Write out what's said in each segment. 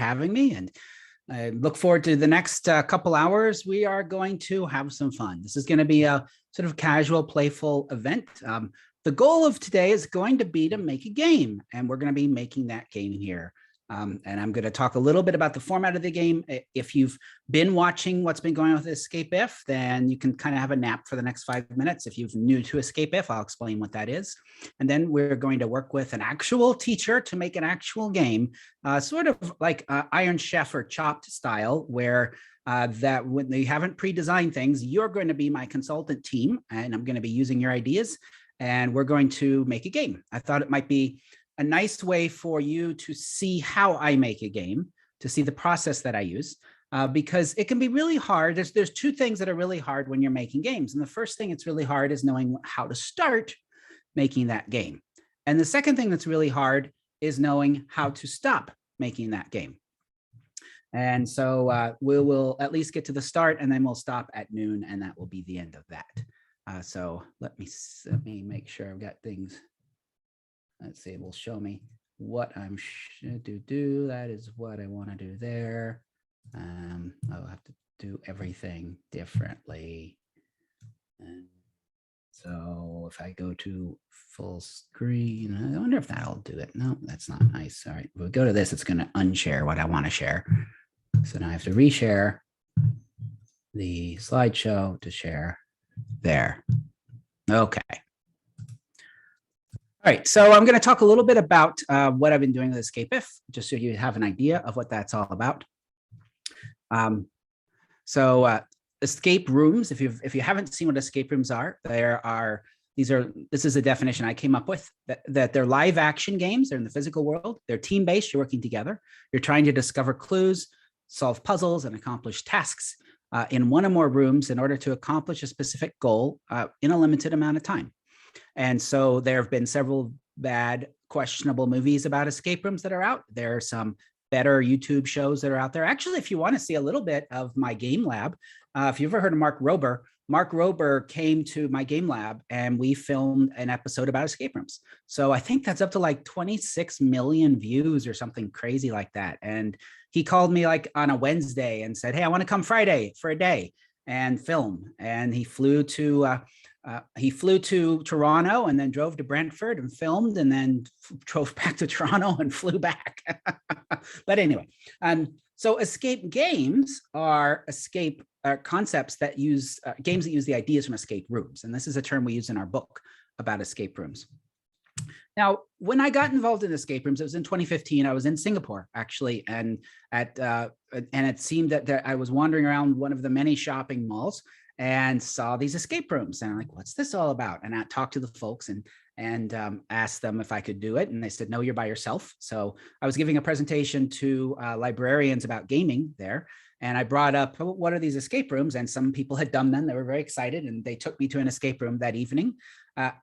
having me, and I look forward to the next couple hours. We are going to have some fun. This is going to be a sort of casual, playful event. The goal of today is going to be to make a game, and we're going to be making that game here. And I'm going to talk a little bit about the format of the game. If you've been watching what's been going on with EscapeIf, then you can kind of have a nap for the next 5 minutes. If you're new to EscapeIf, I'll explain what that is. And then we're going to work with an actual teacher to make an actual game, sort of like Iron Chef or Chopped style, where that when they haven't pre-designed things, you're going to be my consultant team, and I'm going to be using your ideas, and we're going to make a game. I thought it might be a nice way for you to see how I make a game, to see the process that I use, because it can be really hard. There's two things that are really hard when you're making games. And the first thing that's really hard is knowing how to start making that game. And the second thing that's really hard is knowing how to stop making that game. And so we will at least get to the start, and then we'll stop at noon, and that will be the end of that. So let me make sure I've got things. Let's see, it will show me what I'm should do. That is what I want to do there. I'll have to do everything differently. And so if I go to full screen, I wonder if that'll do it. No, that's not nice. All right, if we go to this, it's going to unshare what I want to share. So now I have to reshare the slideshow to share there. Okay. All right, so I'm going to talk a little bit about what I've been doing with EscapeIf, just so you have an idea of what that's all about. Escape rooms, if you haven't seen what escape rooms are, this is a definition I came up with, that they're live action games. They're in the physical world. They're team-based. You're working together. You're trying to discover clues, solve puzzles, and accomplish tasks in one or more rooms in order to accomplish a specific goal in a limited amount of time. And so there have been several bad, questionable movies about escape rooms that are out. There are some better YouTube shows that are out there. Actually, if you want to see a little bit of my game lab, if you've ever heard of Mark Rober came to my game lab, and we filmed an episode about escape rooms. So I think that's up to like 26 million views or something crazy like that. And he called me like on a Wednesday and said, hey, I want to come Friday for a day and film. And he flew to Toronto and then drove to Brentford and filmed, and then drove back to Toronto and flew back. But anyway, so escape games are concepts that use games that use the ideas from escape rooms. And this is a term we use in our book about escape rooms. Now, when I got involved in escape rooms, it was in 2015. I was in Singapore, actually, and it seemed that I was wandering around one of the many shopping malls and saw these escape rooms, and I'm like, what's this all about? And I talked to the folks and asked them if I could do it, and they said, no, you're by yourself. So I was giving a presentation to librarians about gaming there, and I brought up, what are these escape rooms? And some people had done them. They were very excited, and they took me to an escape room that evening.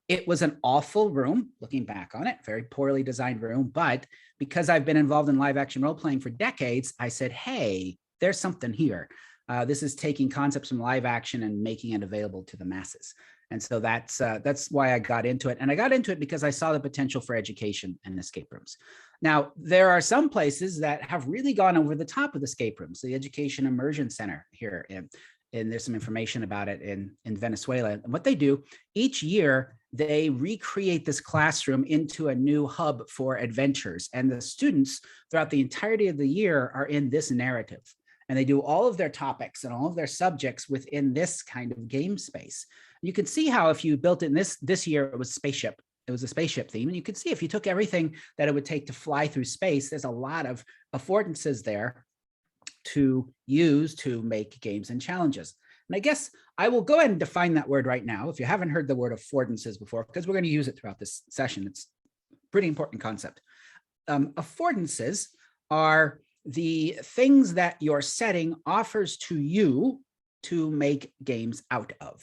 It was an awful room, looking back on it, very poorly designed room. But because I've been involved in live action role playing for decades, I said, hey, there's something here. This is taking concepts from live action and making it available to the masses. And so that's why I got into it. And I got into it because I saw the potential for education in escape rooms. Now, there are some places that have really gone over the top with escape rooms. The Education Immersion Center here, and there's some information about it in Venezuela. And what they do, each year, they recreate this classroom into a new hub for adventures. And the students throughout the entirety of the year are in this narrative. And they do all of their topics and all of their subjects within this kind of game space. You can see how if you built it in this year, it was spaceship. It was a spaceship theme. And you could see if you took everything that it would take to fly through space, there's a lot of affordances there to use to make games and challenges. And I guess I will go ahead and define that word right now. If you haven't heard the word affordances before, because we're going to use it throughout this session, it's a pretty important concept. Affordances are the things that your setting offers to you to make games out of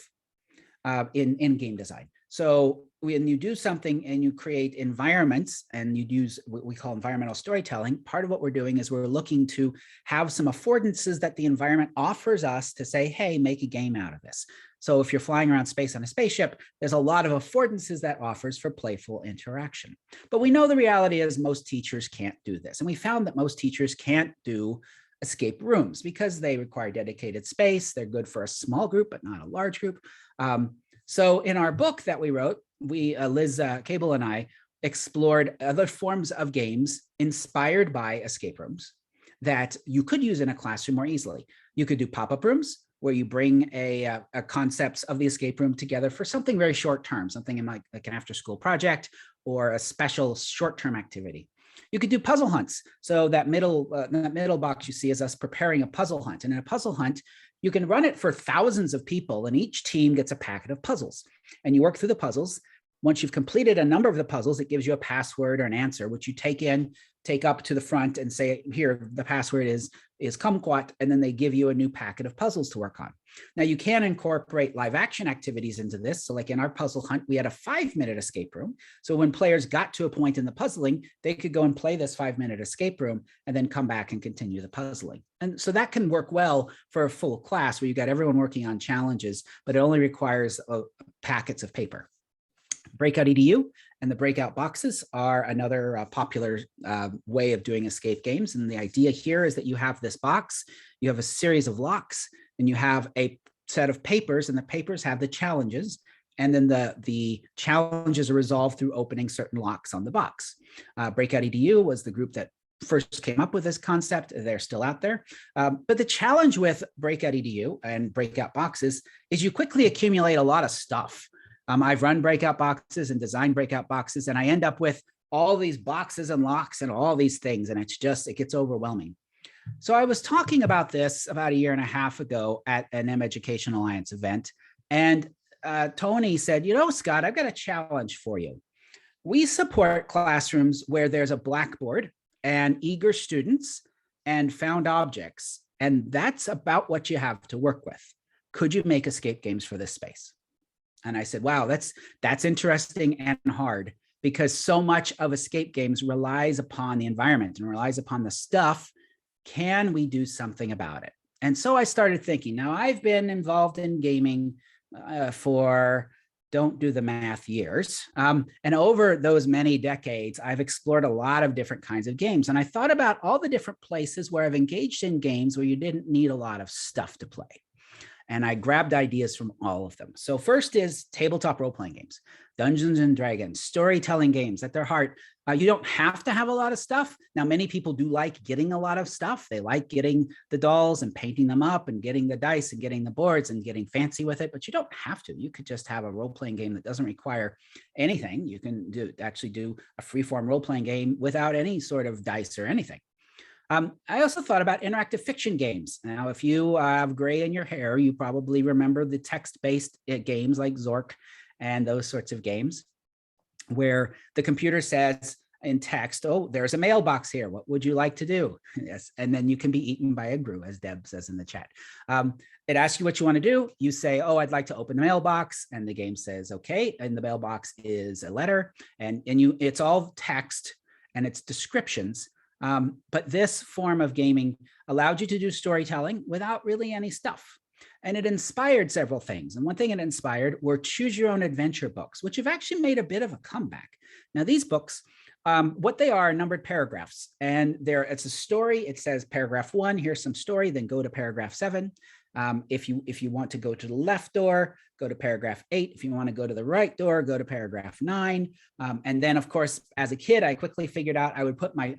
in game design. So when you do something and you create environments and you use what we call environmental storytelling, part of what we're doing is we're looking to have some affordances that the environment offers us to say, hey, make a game out of this. So if you're flying around space on a spaceship, there's a lot of affordances that offers for playful interaction. But we know the reality is most teachers can't do this. And we found that most teachers can't do escape rooms because they require dedicated space. They're good for a small group, but not a large group. So in our book that we wrote, Liz Cable and I explored other forms of games inspired by escape rooms that you could use in a classroom more easily. You could do pop-up rooms where you bring a concepts of the escape room together for something very short term, something in like an after-school project or a special short-term activity. You could do puzzle hunts. So that middle box you see is us preparing a puzzle hunt. And in a puzzle hunt, you can run it for thousands of people, and each team gets a packet of puzzles. And you work through the puzzles. Once you've completed a number of the puzzles, it gives you a password or an answer, which you take up to the front and say, here, the password is kumquat, and then they give you a new packet of puzzles to work on. Now, you can incorporate live action activities into this. So like in our puzzle hunt, we had a 5-minute escape room. So when players got to a point in the puzzling, they could go and play this 5-minute escape room and then come back and continue the puzzling. And so that can work well for a full class where you got everyone working on challenges, but it only requires packets of paper. Breakout EDU and the breakout boxes are another popular way of doing escape games. And the idea here is that you have this box, you have a series of locks, and you have a set of papers, and the papers have the challenges. And then the challenges are resolved through opening certain locks on the box. Breakout EDU was the group that first came up with this concept. They're still out there. But the challenge with Breakout EDU and breakout boxes is you quickly accumulate a lot of stuff. I've run breakout boxes and designed breakout boxes, and I end up with all these boxes and locks and all these things, and it gets overwhelming. So I was talking about this about 1.5 years ago at an mEducation Alliance event, and Tony said, you know, Scott, I've got a challenge for you. We support classrooms where there's a blackboard and eager students and found objects, and that's about what you have to work with. Could you make escape games for this space? And I said, wow, that's interesting and hard, because so much of escape games relies upon the environment and relies upon the stuff. Can we do something about it? And so I started thinking. Now, I've been involved in gaming for, don't do the math, years. And over those many decades, I've explored a lot of different kinds of games. And I thought about all the different places where I've engaged in games where you didn't need a lot of stuff to play. And I grabbed ideas from all of them. So first is tabletop role-playing games, Dungeons and Dragons, storytelling games. At their heart, you don't have to have a lot of stuff. Now, many people do like getting a lot of stuff. They like getting the dolls and painting them up and getting the dice and getting the boards and getting fancy with it, but you don't have to. You could just have a role-playing game that doesn't require anything. You can actually do a free-form role-playing game without any sort of dice or anything. I also thought about interactive fiction games. Now, if you have gray in your hair, you probably remember the text-based games like Zork and those sorts of games where the computer says in text, oh, there's a mailbox here. What would you like to do? Yes, and then you can be eaten by a grue, as Deb says in the chat. It asks you what you want to do. You say, oh, I'd like to open the mailbox. And the game says, okay. And the mailbox is a letter. And it's all text and it's descriptions. But this form of gaming allowed you to do storytelling without really any stuff. And it inspired several things. And one thing it inspired were choose your own adventure books, which have actually made a bit of a comeback. Now, these books, what they are numbered paragraphs, and it's a story. It says paragraph 1, here's some story, then go to paragraph 7. If you want to go to the left door, go to paragraph 8. If you want to go to the right door, go to paragraph 9. And then, of course, as a kid, I quickly figured out I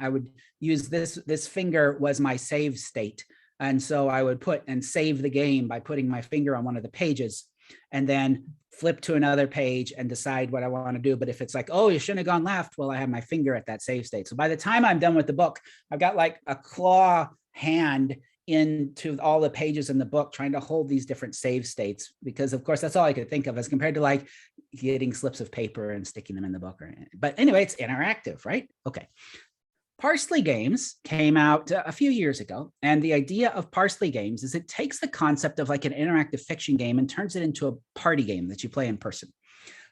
would use this finger was my save state. And so I would put and save the game by putting my finger on one of the pages and then flip to another page and decide what I want to do. But if it's like, oh, you shouldn't have gone left, well, I have my finger at that save state. So by the time I'm done with the book, I've got like a claw hand into all the pages in the book trying to hold these different save states, because of course that's all I could think of as compared to like getting slips of paper and sticking them in the book. But anyway, it's interactive, right? Okay. Parsley Games came out a few years ago, and the idea of Parsley Games is it takes the concept of like an interactive fiction game and turns it into a party game that you play in person.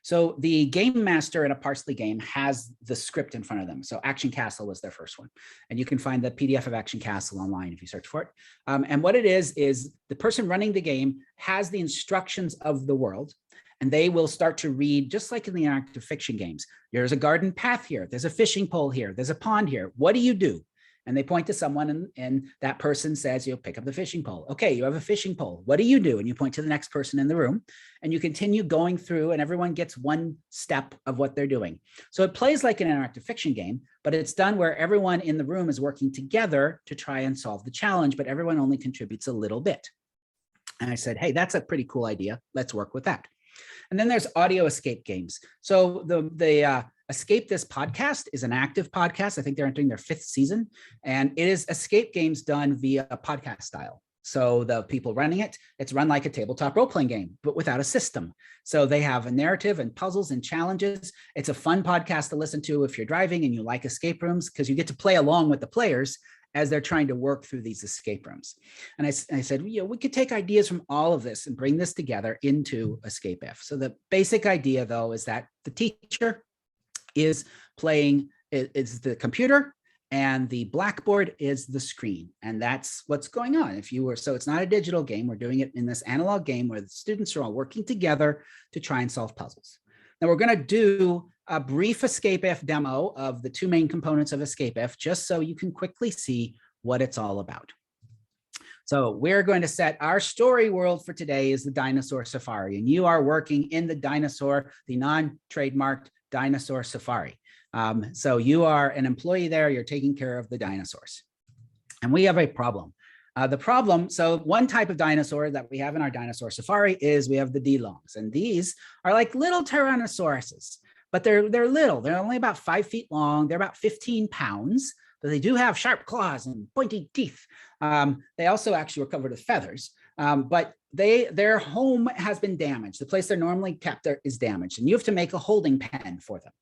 So the game master in a Parsley game has the script in front of them. So Action Castle was their first one. And you can find the PDF of Action Castle online if you search for it. And what it is the person running the game has the instructions of the world, and they will start to read, just like in the interactive fiction games. There's a garden path here. There's a fishing pole here. There's a pond here. What do you do? And they point to someone, and that person says, you know, pick up the fishing pole. Okay, you have a fishing pole. What do you do? And you point to the next person in the room, and you continue going through, and everyone gets one step of what they're doing. So it plays like an interactive fiction game, but it's done where everyone in the room is working together to try and solve the challenge, but everyone only contributes a little bit. And I said, hey, that's a pretty cool idea. Let's work with that. And then there's audio escape games. So the Escape This podcast is an active podcast. I think they're entering their 5th season, and it is escape games done via podcast style. So the people running it, it's run like a tabletop role-playing game, but without a system. So they have a narrative and puzzles and challenges. It's a fun podcast to listen to if you're driving and you like escape rooms, because you get to play along with the players as they're trying to work through these escape rooms. And I said, you know, we could take ideas from all of this and bring this together into EscapeIf. So the basic idea, though, is that the teacher is playing, it's the computer, and the blackboard is the screen. And that's what's going on. So it's not a digital game. We're doing it in this analog game where the students are all working together to try and solve puzzles. Now we're going to do a brief EscapeIf demo of the 2 main components of EscapeIf, just so you can quickly see what it's all about. So we're going to set our story world for today is the dinosaur safari, and you are working in the non-trademarked dinosaur safari. So you are an employee there, you're taking care of the dinosaurs. And we have a problem. So one type of dinosaur that we have in our dinosaur safari is we have the Dilongs, and these are like little Tyrannosauruses, but they're little. They're only about 5 feet long. They're about 15 pounds, but they do have sharp claws and pointy teeth. They also actually were covered with feathers, but their home has been damaged. The place they're normally kept is damaged, and you have to make a holding pen for them.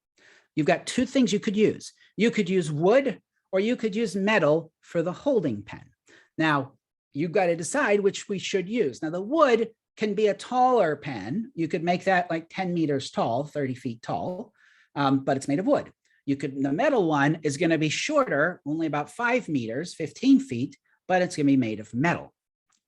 You've got 2 things you could use. You could use wood, or you could use metal for the holding pen. Now, you've got to decide which we should use. Now, the wood can be a taller pen. You could make that like 10 meters tall, 30 feet tall, but it's made of wood. The metal one is going to be shorter, only about 5 meters, 15 feet, but it's going to be made of metal.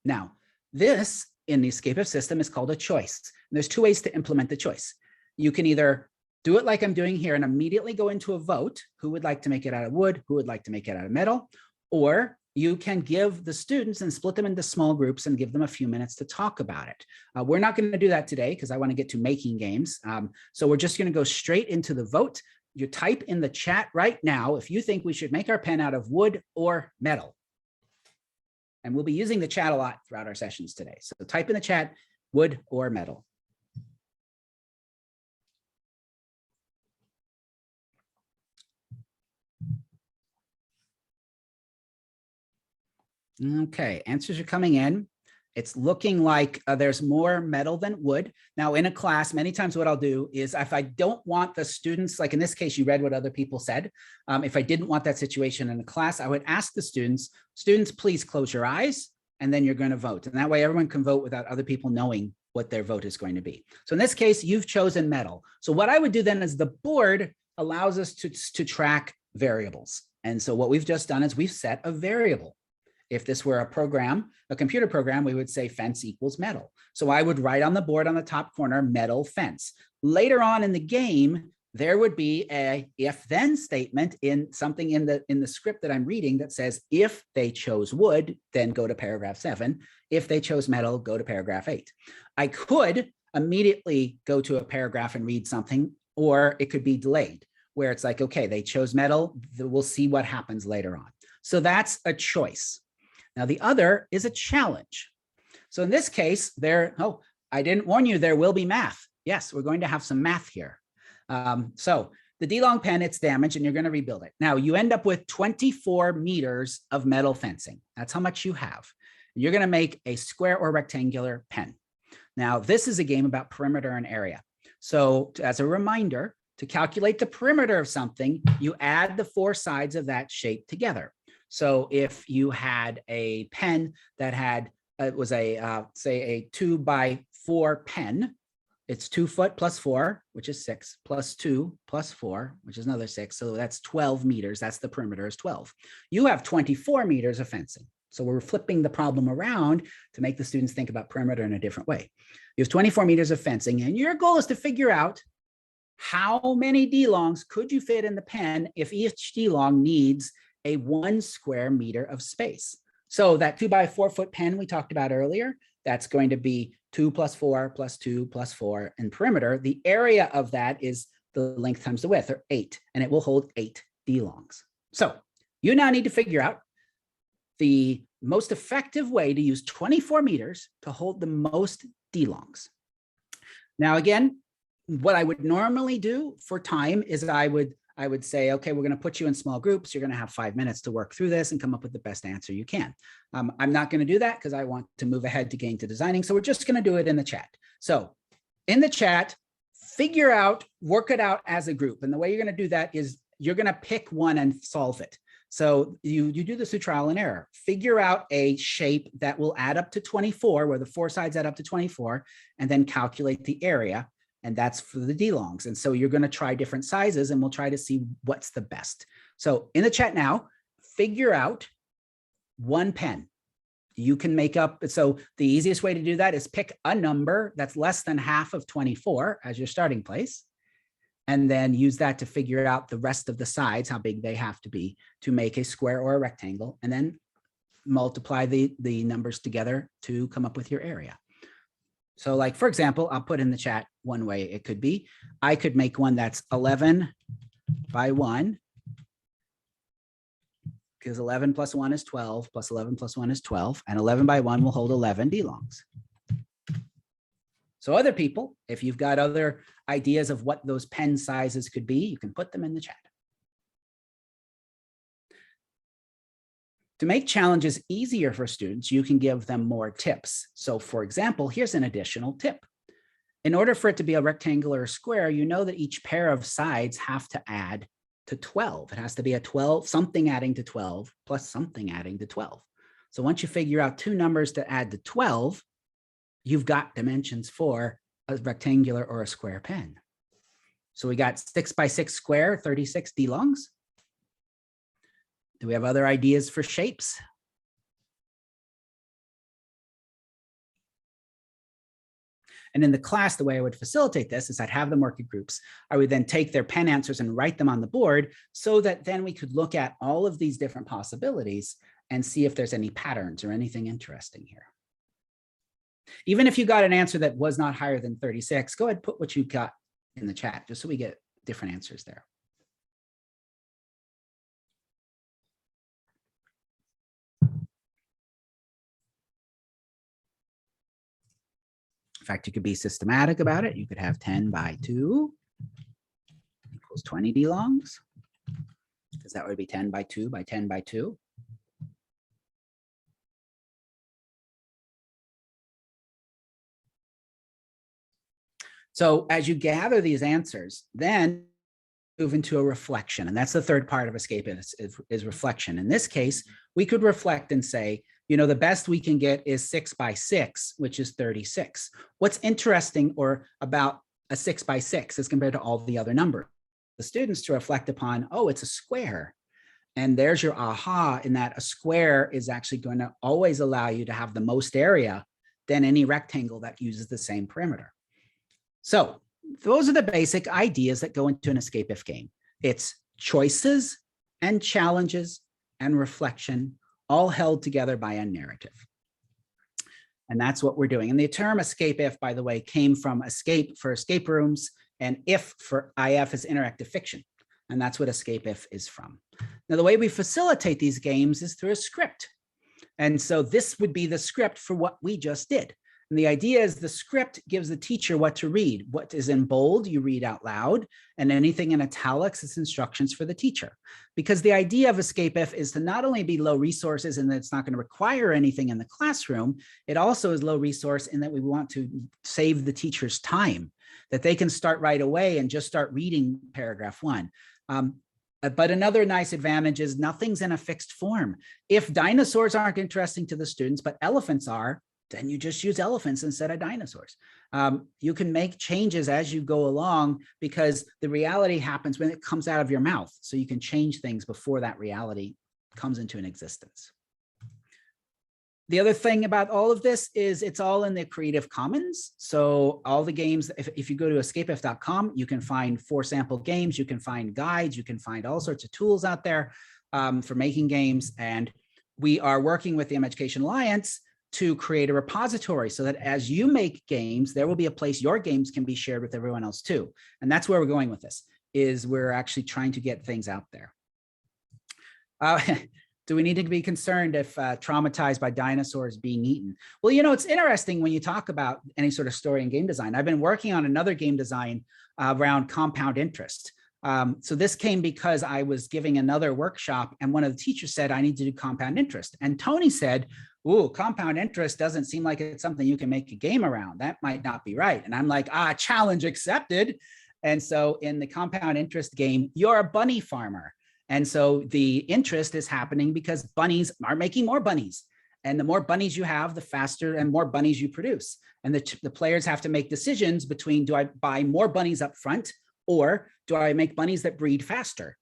Now, this in the EscapeIf system is called a choice. And there's 2 ways to implement the choice. You can either do it like I'm doing here and immediately go into a vote, who would like to make it out of wood, who would like to make it out of metal, or you can give the students and split them into small groups and give them a few minutes to talk about it. We're not going to do that today because I want to get to making games. So we're just going to go straight into the vote. You type in the chat right now if you think we should make our pen out of wood or metal. And we'll be using the chat a lot throughout our sessions today. So type in the chat, wood or metal. Okay, answers are coming in. It's looking like there's more metal than wood. Now in a class, many times what I'll do is if I don't want the students, like in this case, you read what other people said. If I didn't want that situation in the class, I would ask the students, please close your eyes, and then you're going to vote. And that way everyone can vote without other people knowing what their vote is going to be. So in this case, you've chosen metal. So what I would do then is the board allows us to track variables. And so what we've just done is we've set a variable. If this were a program, a computer program, we would say fence equals metal. So I would write on the board on the top corner, metal fence. Later on in the game, there would be a if-then statement in something in the script that I'm reading that says, if they chose wood, then go to paragraph 7. If they chose metal, go to paragraph 8. I could immediately go to a paragraph and read something, or it could be delayed, where it's like, okay, they chose metal, we'll see what happens later on. So that's a choice. Now, the other is a challenge. So in this case, I didn't warn you, there will be math. Yes, we're going to have some math here. So the D-Long pen, it's damaged and you're going to rebuild it. Now, you end up with 24 meters of metal fencing. That's how much you have. You're going to make a square or rectangular pen. Now, this is a game about perimeter and area. So as a reminder, to calculate the perimeter of something, you add the 4 sides of that shape together. So if you had a pen that had, say a 2x4 pen, it's 2 foot plus 4, which is 6, plus 2 plus 4, which is another 6. So that's 12 meters. That's the perimeter is 12. You have 24 meters of fencing. So we're flipping the problem around to make the students think about perimeter in a different way. You have 24 meters of fencing, and your goal is to figure out how many D-longs could you fit in the pen if each D-long needs a 1 square meter of space. So that 2 by 4 foot pen we talked about earlier, that's going to be 2 plus 4 plus 2 plus 4 in perimeter. The area of that is the length times the width, or 8, and it will hold 8 D-longs. So you now need to figure out the most effective way to use 24 meters to hold the most D-longs. Now, again, what I would normally do for time is I would say, okay, we're going to put you in small groups. You're going to have 5 minutes to work through this and come up with the best answer you can. I'm not going to do that because I want to move ahead to getting to designing. So we're just going to do it in the chat. So in the chat, figure out, work it out as a group. And the way you're going to do that is you're going to pick one and solve it. So you do this through trial and error. Figure out a shape that will add up to 24, where the 4 sides add up to 24, and then calculate the area. And that's for the D-longs. And so you're going to try different sizes, and we'll try to see what's the best. So in the chat now, figure out one pen. You can make up, so the easiest way to do that is pick a number that's less than half of 24 as your starting place, and then use that to figure out the rest of the sides, how big they have to be to make a square or a rectangle, and then multiply the numbers together to come up with your area. So like, for example, I'll put in the chat one way it could be. I could make one that's 11 by 1, because 11 plus 1 is 12, plus 11 plus 1 is 12, and 11 by 1 will hold 11 D-longs. So other people, if you've got other ideas of what those pen sizes could be, you can put them in the chat. To make challenges easier for students, you can give them more tips. So for example, here's an additional tip. In order for it to be a rectangle or a square, you know that each pair of sides have to add to 12. It has to be a 12, something adding to 12 plus something adding to 12. So once you figure out 2 numbers to add to 12, you've got dimensions for a rectangular or a square pen. So we got 6 by 6 square, 36 D-longs. Do we have other ideas for shapes? And in the class, the way I would facilitate this is I'd have them work in groups. I would then take their pen answers and write them on the board so that then we could look at all of these different possibilities and see if there's any patterns or anything interesting here. Even if you got an answer that was not higher than 36, go ahead and put what you got in the chat just so we get different answers there. In fact, you could be systematic about it. You could have 10 by 2 equals 20 D-longs, because that would be 10 by 2 by 10 by 2. So as you gather these answers, then move into a reflection. And that's the third part of EscapeIf is reflection. In this case, we could reflect and say, you know, the best we can get is 6 by 6, which is 36. What's interesting or about a 6 by 6 as compared to all the other numbers? The students to reflect upon, oh, it's a square. And there's your aha in that a square is actually going to always allow you to have the most area than any rectangle that uses the same perimeter. So those are the basic ideas that go into an EscapeIf game. It's choices and challenges and reflection, all held together by a narrative. And that's what we're doing. And the term EscapeIf, by the way, came from escape for escape rooms, and if for IF is interactive fiction. And that's what EscapeIf is from. Now, the way we facilitate these games is through a script. And so this would be the script for what we just did. And the idea is the script gives the teacher what to read. What is in bold, you read out loud, and anything in italics is instructions for the teacher. Because the idea of EscapeIf is to not only be low resources and that it's not going to require anything in the classroom, it also is low resource in that we want to save the teacher's time, that they can start right away and just start reading paragraph 1. But another nice advantage is nothing's in a fixed form. If dinosaurs aren't interesting to the students, but elephants are, then you just use elephants instead of dinosaurs. You can make changes as you go along because the reality happens when it comes out of your mouth. So you can change things before that reality comes into an existence. The other thing about all of this is it's all in the Creative Commons. So all the games, if you go to escapeif.com, you can find 4 sample games, you can find guides, you can find all sorts of tools out there for making games. And we are working with the mEducation Alliance to create a repository so that as you make games, there will be a place your games can be shared with everyone else too. And that's where we're going with this, is we're actually trying to get things out there. Do we need to be concerned if traumatized by dinosaurs being eaten? Well, you know, it's interesting when you talk about any sort of story in game design. I've been working on another game design around compound interest. So this came because I was giving another workshop and one of the teachers said, I need to do compound interest. And Tony said, ooh, compound interest doesn't seem like it's something you can make a game around. That might not be right. And I'm like, challenge accepted. And so in the compound interest game, you're a bunny farmer. And so the interest is happening because bunnies are making more bunnies. And the more bunnies you have, the faster and more bunnies you produce. And the players have to make decisions between, do I buy more bunnies up front or do I make bunnies that breed faster?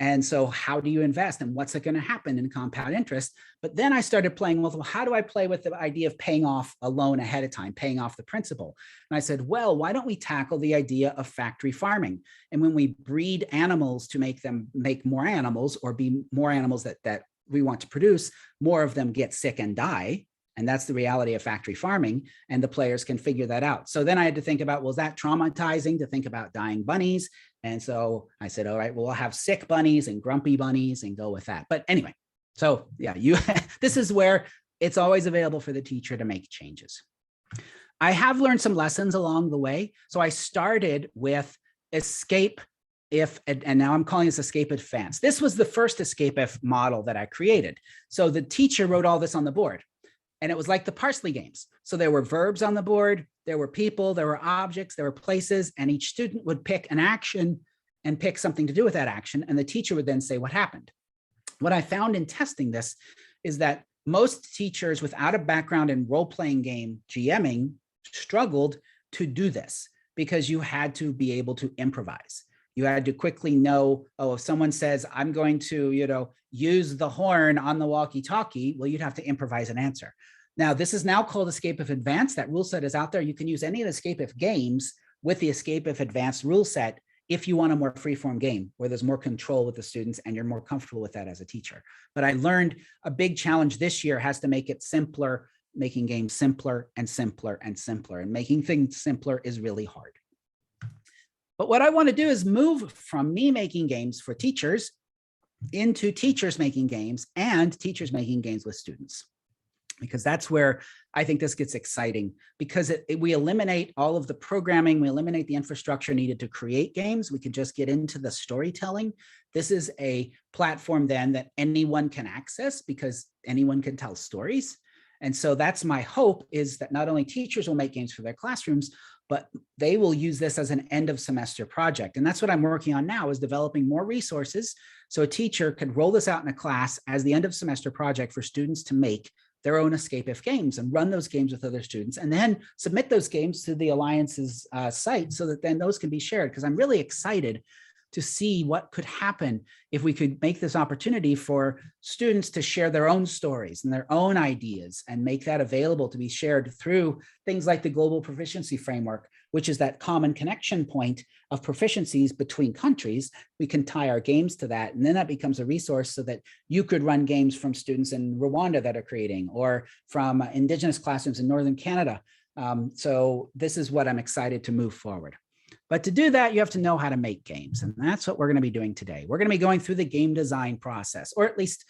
And so how do you invest and what's going to happen in compound interest? But then I started playing with, well, how do I play with the idea of paying off a loan ahead of time, paying off the principal? And I said, well, why don't we tackle the idea of factory farming? And when we breed animals to make them make more animals or be more animals that we want to produce, more of them get sick and die. And that's the reality of factory farming, and the players can figure that out. So then I had to think about, well, is that traumatizing to think about dying bunnies? And so I said, all right, well, we'll have sick bunnies and grumpy bunnies and go with that. But anyway, so yeah, this is where it's always available for the teacher to make changes. I have learned some lessons along the way. So I started with EscapeIf, and now I'm calling this EscapeIf Advanced. This was the first EscapeIf model that I created. So the teacher wrote all this on the board. And it was like the parsley games. So there were verbs on the board, there were people, there were objects, there were places, and each student would pick an action and pick something to do with that action. And the teacher would then say what happened. What I found in testing this is that most teachers without a background in role-playing game GMing struggled to do this because you had to be able to improvise. You had to quickly know, oh, if someone says, I'm going to, use the horn on the walkie-talkie, well, you'd have to improvise an answer. Now, this is now called EscapeIf Advanced. That rule set is out there. You can use any of the EscapeIf games with the EscapeIf Advanced rule set if you want a more freeform game where there's more control with the students and you're more comfortable with that as a teacher. But I learned a big challenge this year has to make it simpler, making games simpler and simpler and simpler. And making things simpler is really hard. But what I want to do is move from me making games for teachers into teachers making games and teachers making games with students. Because that's where I think this gets exciting, because we eliminate all of the programming, we eliminate the infrastructure needed to create games. We can just get into the storytelling. This is a platform then that anyone can access because anyone can tell stories. And so that's my hope, is that not only teachers will make games for their classrooms, but they will use this as an end of semester project. And that's what I'm working on now, is developing more resources so a teacher can roll this out in a class as the end of semester project for students to make their own EscapeIf games and run those games with other students, and then submit those games to the Alliance's site so that then those can be shared. Because I'm really excited to see what could happen if we could make this opportunity for students to share their own stories and their own ideas and make that available to be shared through things like the Global Proficiency Framework, which is that common connection point of proficiencies between countries. We can tie our games to that, and then that becomes a resource so that you could run games from students in Rwanda that are creating, or from Indigenous classrooms in Northern Canada. So this is what I'm excited to move forward. But to do that, you have to know how to make games. And that's what we're going to be doing today. We're going to be going through the game design process, or at least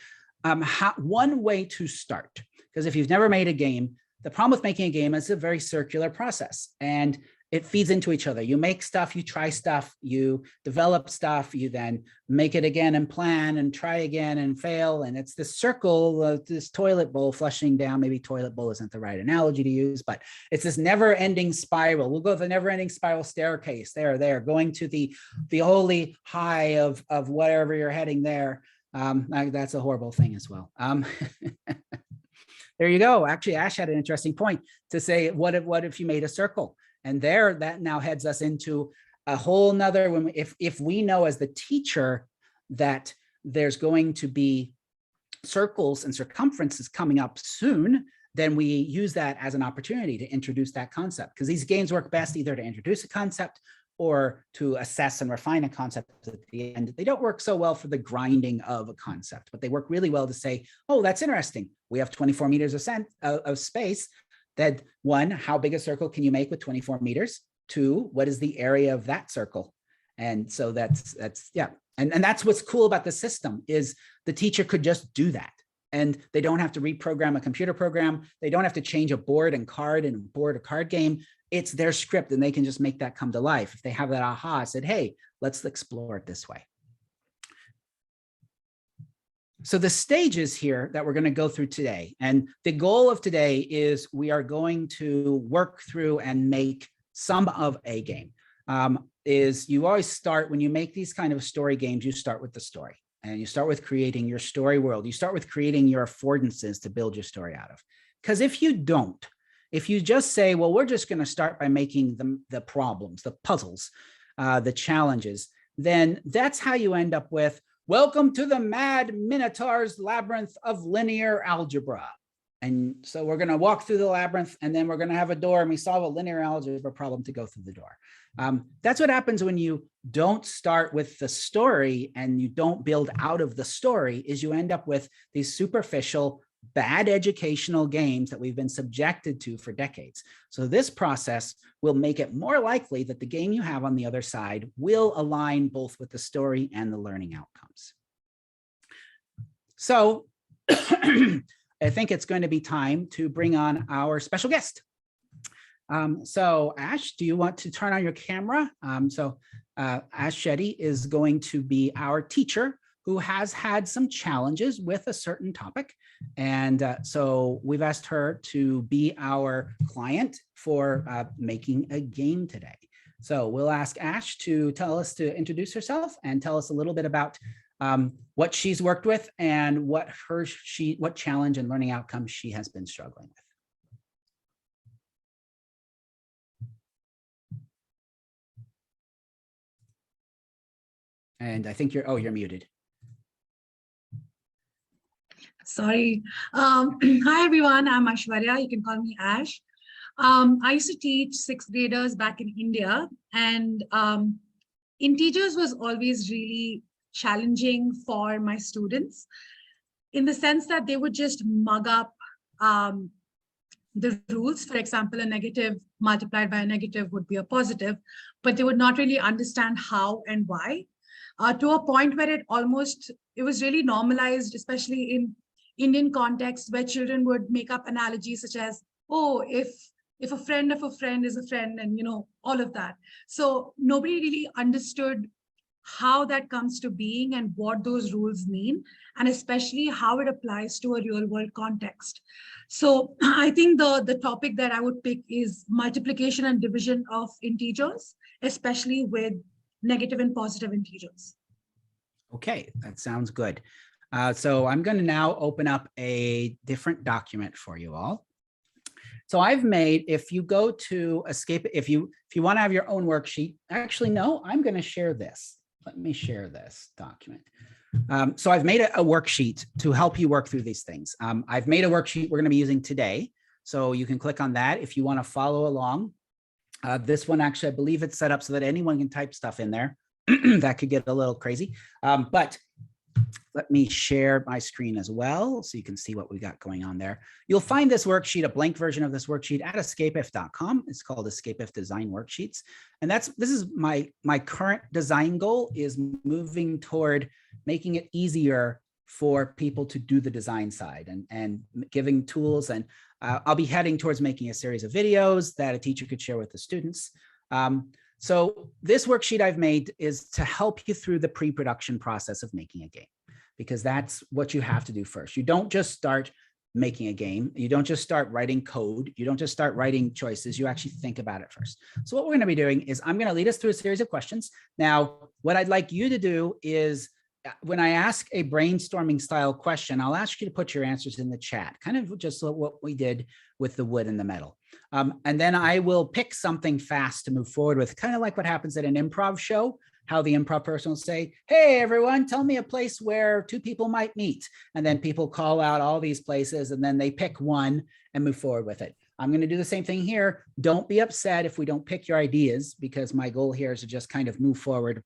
one way to start. Because if you've never made a game, the problem with making a game is a very circular process, and it feeds into each other. You make stuff, you try stuff, you develop stuff, you then make it again and plan and try again and fail. And it's this circle of this toilet bowl flushing down. Maybe toilet bowl isn't the right analogy to use, but it's this never ending spiral. We'll go to the never ending spiral staircase there, going to the holy high of whatever you're heading there. That's a horrible thing as well. There you go. Actually, Ash had an interesting point to say, what if you made a circle? And there, that now heads us into a whole nother, if we know as the teacher that there's going to be circles and circumferences coming up soon, then we use that as an opportunity to introduce that concept, because these games work best either to introduce a concept or to assess and refine a concept at the end. They don't work so well for the grinding of a concept, but they work really well to say, oh, that's interesting. We have 24 meters of space. That one, how big a circle can you make with 24 meters? Two, what is the area of that circle? And so that's yeah. And that's what's cool about the system is the teacher could just do that. And they don't have to reprogram a computer program. They don't have to change a board and board a card game. It's their script and they can just make that come to life. If they have that aha, said, hey, let's explore it this way. So the stages here that we're going to go through today, and the goal of today is we are going to work through and make some of a game. Is you always start, when you make these kind of story games, you start with the story. And you start with creating your story world. You start with creating your affordances to build your story out of. Because if you don't, if you just say, well, we're just going to start by making the problems, the puzzles, the challenges, then that's how you end up with, welcome to the Mad Minotaur's Labyrinth of Linear Algebra. And so we're going to walk through the labyrinth and then we're going to have a door and we solve a linear algebra problem to go through the door. That's what happens when you don't start with the story and you don't build out of the story, is you end up with these superficial, bad educational games that we've been subjected to for decades. So this process will make it more likely that the game you have on the other side will align both with the story and the learning outcomes. So I think it's going to be time to bring on our special guest. So Ash, do you want to turn on your camera? Ash Shetty is going to be our teacher who has had some challenges with a certain topic. And so we've asked her to be our client for making a game today. So we'll ask Ash to introduce herself and tell us a little bit about what she's worked with and what challenge and learning outcomes she has been struggling with. And I think you're muted. Sorry. Hi, everyone. I'm Ashwarya. You can call me Ash. I used to teach 6th graders back in India, and integers was always really challenging for my students in the sense that they would just mug up the rules. For example, a negative multiplied by a negative would be a positive, but they would not really understand how and why. To a point where it was really normalized, especially in Indian context, where children would make up analogies such as, oh, if a friend of a friend is a friend, and all of that. So nobody really understood how that comes to being and what those rules mean, and especially how it applies to a real world context. So I think the topic that I would pick is multiplication and division of integers, especially with negative and positive integers. Okay, that sounds good. So I'm going to now open up a different document for you all. So I've made, if you go to Escape, if you want to have your own worksheet, actually, no, I'm going to share this. Let me share this document. So I've made a worksheet to help you work through these things. I've made a worksheet we're going to be using today. So you can click on that if you want to follow along. This one, actually, I believe it's set up so that anyone can type stuff in there. That could get a little crazy. But let me share my screen as well so you can see what we got going on there. You'll find this worksheet, a blank version of this worksheet at escapeif.com. It's called EscapeIf Design Worksheets. And this is my current design goal, is moving toward making it easier for people to do the design side and giving tools. And I'll be heading towards making a series of videos that a teacher could share with the students. So this worksheet I've made is to help you through the pre-production process of making a game, because that's what you have to do first. You don't just start making a game. You don't just start writing code. You don't just start writing choices. You actually think about it first. So what we're going to be doing is I'm going to lead us through a series of questions. Now, what I'd like you to do is when I ask a brainstorming style question, I'll ask you to put your answers in the chat, kind of just what we did with the wood and the metal. And then I will pick something fast to move forward with, kind of like what happens at an improv show, how the improv person will say, hey, everyone, tell me a place where two people might meet. And then people call out all these places and then they pick one and move forward with it. I'm going to do the same thing here. Don't be upset if we don't pick your ideas, because my goal here is to just kind of move forward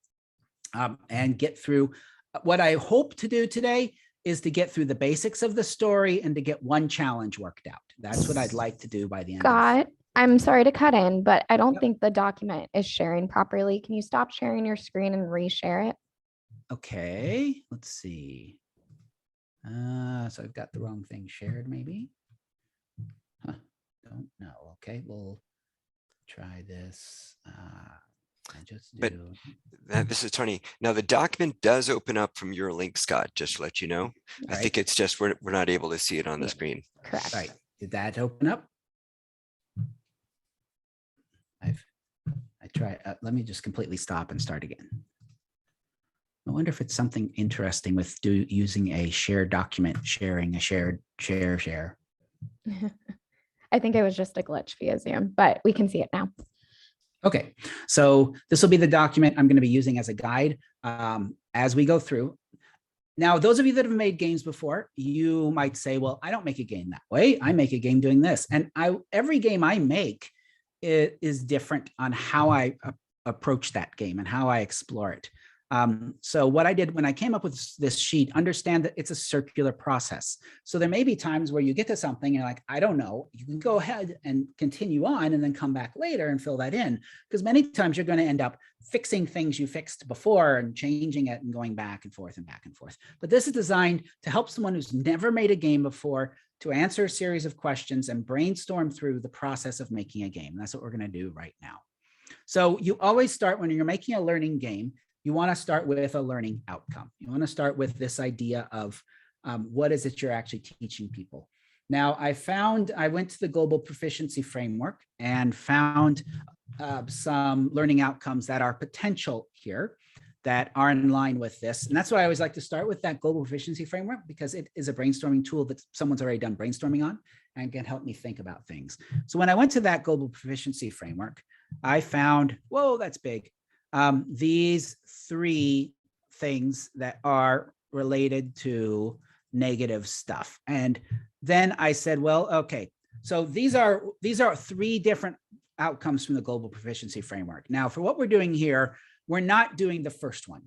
and get through. What I hope to do today is to get through the basics of the story and to get one challenge worked out. That's what I'd like to do by the end. Scott, I'm sorry to cut in, but I don't Yep. think the document is sharing properly. Can you stop sharing your screen and reshare it? Okay, let's see. So I've got the wrong thing shared, maybe. Huh, don't know. Okay, we'll try this. But this is Tony. Now the document does open up from your link, Scott, just to let you know. I Right. think it's just we're not able to see it on the screen. Correct. Right. Did that open up? I try. Let me just completely stop and start again. I wonder if it's something interesting with using a shared document, sharing a shared share. I think it was just a glitch via Zoom, but we can see it now. Okay, so this will be the document I'm going to be using as a guide as we go through. Now, those of you that have made games before, you might say, well, I don't make a game that way. I make a game doing this. And every game I make is different on how I approach that game and how I explore it. So what I did when I came up with this sheet, understand that it's a circular process. So there may be times where you get to something and you're like, I don't know, you can go ahead and continue on and then come back later and fill that in. Because many times you're going to end up fixing things you fixed before and changing it and going back and forth and back and forth. But this is designed to help someone who's never made a game before to answer a series of questions and brainstorm through the process of making a game. And that's what we're going to do right now. So you always start when you're making a learning game. You want to start with a learning outcome. You want to start with this idea of what is it you're actually teaching people. Now, I went to the Global Proficiency Framework and found some learning outcomes that are potential here that are in line with this. And that's why I always like to start with that Global Proficiency Framework, because it is a brainstorming tool that someone's already done brainstorming on and can help me think about things. So when I went to that Global Proficiency Framework, I found, whoa, that's big. These three things that are related to negative stuff. And then I said, well, okay, so these are three different outcomes from the Global Proficiency Framework. Now, for what we're doing here, we're not doing the first one.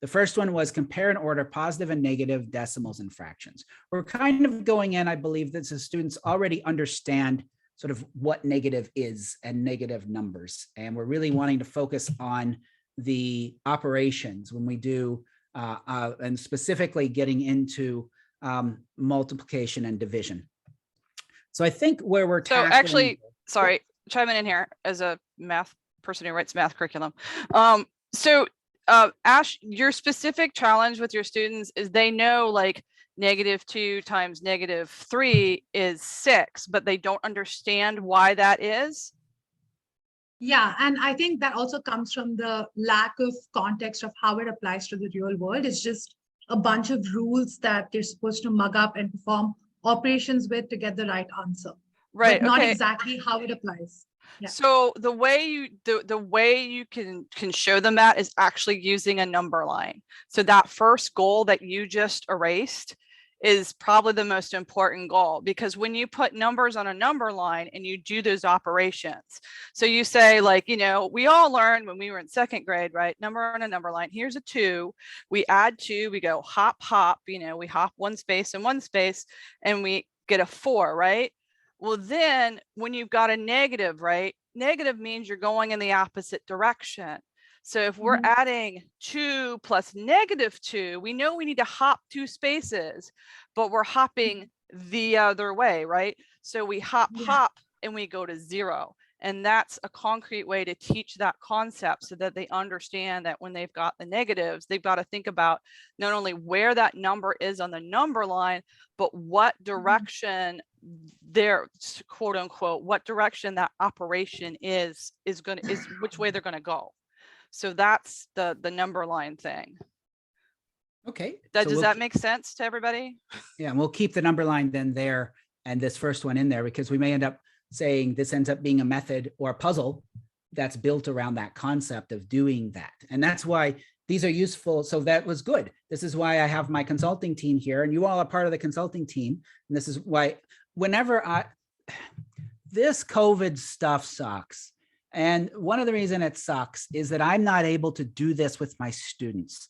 The first one was compare and order positive and negative decimals and fractions. We're kind of going in, I believe that the students already understand sort of what negative is and negative numbers. And we're really wanting to focus on the operations when we do, and specifically getting into multiplication and division. So I think where we're So actually, sorry, chiming in here as a math person who writes math curriculum. Ash, your specific challenge with your students is they know like -2 times -3 is 6, but they don't understand why that is. Yeah, and I think that also comes from the lack of context of how it applies to the real world. It's just a bunch of rules that they're supposed to mug up and perform operations with to get the right answer. Right. But not okay. exactly how it applies. Yeah. So the way you can show them that is actually using a number line. So that first goal that you just erased is probably the most important goal, because when you put numbers on a number line and you do those operations, so you say like, you know, we all learned when we were in 2nd grade, right? Number on a number line, here's a 2, we add 2, we go hop, hop, you know, we hop 1 space and 1 space and we get a 4, right? Well, then when you've got a negative, right? Negative means you're going in the opposite direction. So if we're adding 2 plus -2, we know we need to hop 2 spaces, but we're hopping the other way, right? So we hop, hop, and we go to 0. And that's a concrete way to teach that concept so that they understand that when they've got the negatives, they've got to think about not only where that number is on the number line, but what direction their quote unquote, what direction that operation is which way they're going to go. So that's the number line thing. Okay. Does so we'll that keep- make sense to everybody? Yeah, and we'll keep the number line then there and this first one in there because we may end up saying this ends up being a method or a puzzle that's built around that concept of doing that. And that's why these are useful. So that was good. This is why I have my consulting team here and you all are part of the consulting team. And this is why this COVID stuff sucks. And one of the reasons it sucks is that I'm not able to do this with my students.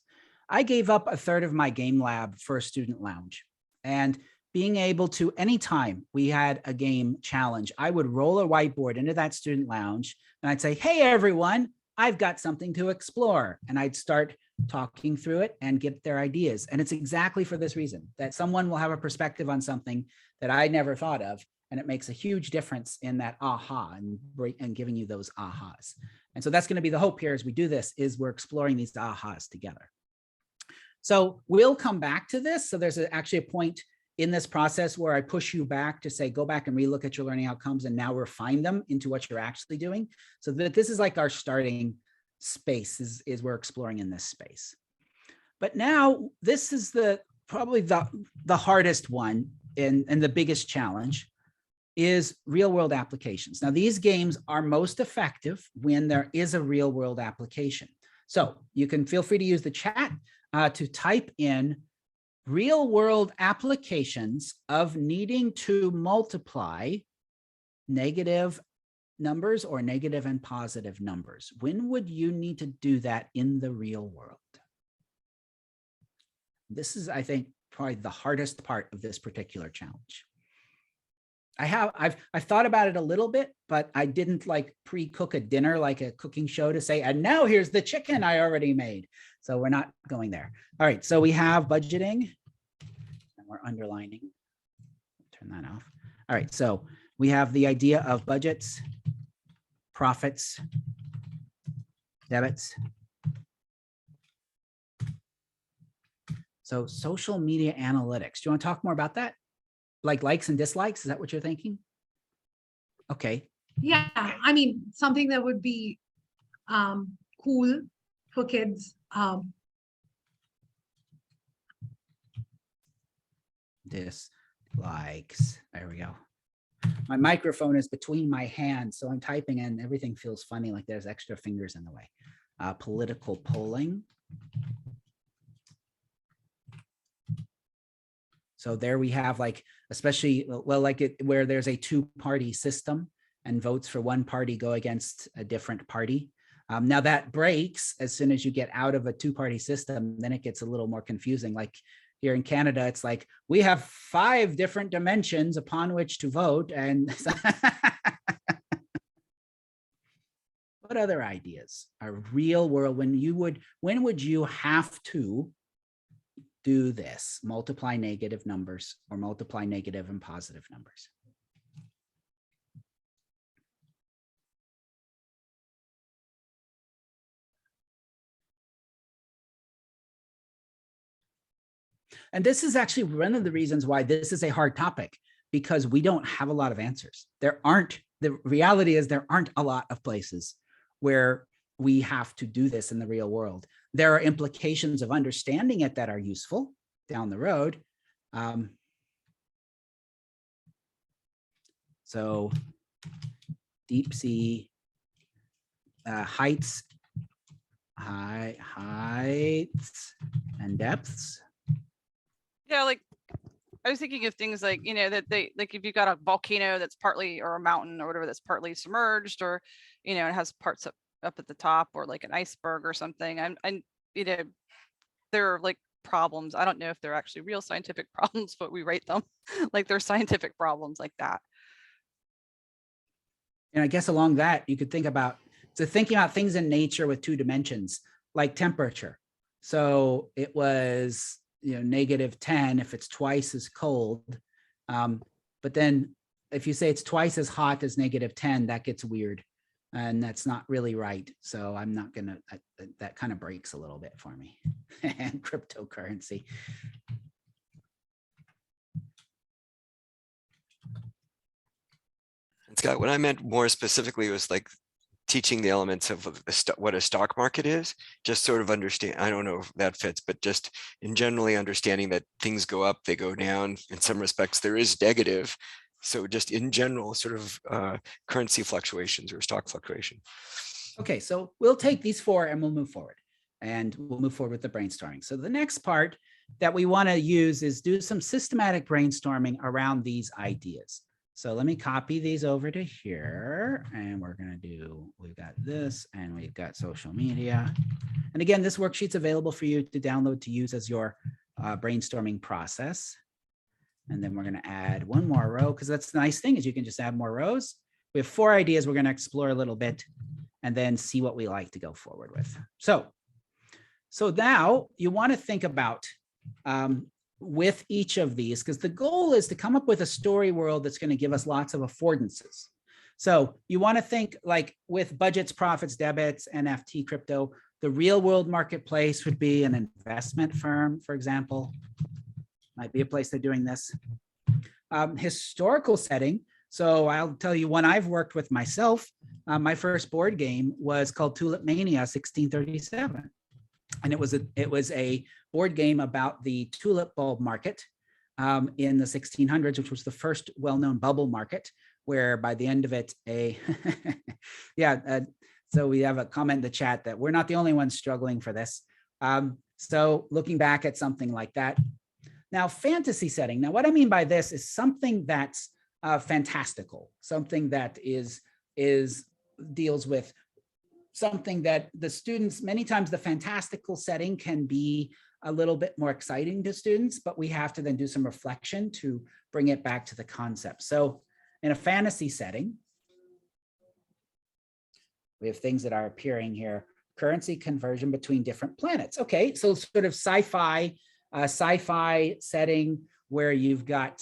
I gave up a third of my game lab for a student lounge. And being able to, anytime we had a game challenge, I would roll a whiteboard into that student lounge and I'd say, hey, everyone, I've got something to explore. And I'd start talking through it and get their ideas. And it's exactly for this reason, that someone will have a perspective on something that I never thought of. And it makes a huge difference in that aha and giving you those ahas. And so that's going to be the hope here as we do this, is we're exploring these ahas together. So we'll come back to this. So there's actually a point in this process where I push you back to say, go back and relook at your learning outcomes and now refine them into what you're actually doing. So that this is like our starting space is we're exploring in this space. But now this is probably the hardest one and the biggest challenge is real world applications. Now these games are most effective when there is a real world application. So you can feel free to use the chat to type in real world applications of needing to multiply negative numbers or negative and positive numbers. When would you need to do that in the real world? This is, I think, probably the hardest part of this particular challenge. I've thought about it a little bit, but I didn't like pre-cook a dinner like a cooking show to say, and now here's the chicken I already made. So we're not going there. All right, so we have budgeting and we're underlining. Turn that off. All right, so we have the idea of budgets, profits, debits. So social media analytics. Do you want to talk more about that? Like likes and dislikes, is that what you're thinking? Okay. Yeah, I mean, something that would be cool for kids. Dislikes, there we go. My microphone is between my hands, so I'm typing and everything feels funny, like there's extra fingers in the way. Political polling. So there we have like, especially, well, like where there's a two-party system and votes for one party go against a different party. Now that breaks as soon as you get out of a two-party system, then it gets a little more confusing. Like here in Canada, it's like, we have 5 different dimensions upon which to vote. And what other ideas are real world when would you have to do this, multiply negative numbers or multiply negative and positive numbers? And this is actually one of the reasons why this is a hard topic, because we don't have a lot of answers. The reality is there aren't a lot of places where we have to do this in the real world. There are implications of understanding it that are useful down the road. So deep sea heights and depths. Yeah, like I was thinking of things like, that like if you've got a volcano that's partly, or a mountain or whatever, that's partly submerged, or, it has parts up at the top, or like an iceberg or something. And there are like problems. I don't know if they're actually real scientific problems, but we rate them like they're scientific problems like that. And I guess along that, you could think about, thinking about things in nature with 2 dimensions, like temperature. So it was, -10 if it's twice as cold. But then if you say it's twice as hot as -10, that gets weird. And that's not really right. So I'm not gonna, that kind of breaks a little bit for me. And cryptocurrency. And Scott, what I meant more specifically was like teaching the elements of what a stock market is, just sort of understand, I don't know if that fits, but just in generally understanding that things go up, they go down. In some respects, there is negative. So just in general, sort of currency fluctuations or stock fluctuation. Okay, so we'll take these 4 and we'll move forward. And we'll move forward with the brainstorming. So the next part that we want to use is do some systematic brainstorming around these ideas. So let me copy these over to here, and we're going to do, we've got this and we've got social media. And again, this worksheet's available for you to download to use as your brainstorming process. And then we're going to add 1 more row, because that's the nice thing is you can just add more rows. We have 4 ideas we're going to explore a little bit and then see what we like to go forward with. So now you want to think about with each of these, because the goal is to come up with a story world that's going to give us lots of affordances. So you want to think like with budgets, profits, debits, NFT, crypto, the real world marketplace would be an investment firm, for example. Might be a place they're doing this. Historical setting. So I'll tell you one I've worked with myself. My first board game was called Tulip Mania 1637. And it was a board game about the tulip bulb market in the 1600s, which was the first well-known bubble market, where by the end of it, so we have a comment in the chat that we're not the only ones struggling for this. So looking back at something like that. Now, fantasy setting. Now, what I mean by this is something that's fantastical, something that deals with something that the students, many times the fantastical setting can be a little bit more exciting to students, but we have to then do some reflection to bring it back to the concept. So in a fantasy setting, we have things that are appearing here. Currency conversion between different planets. Okay, so sort of sci-fi setting where you've got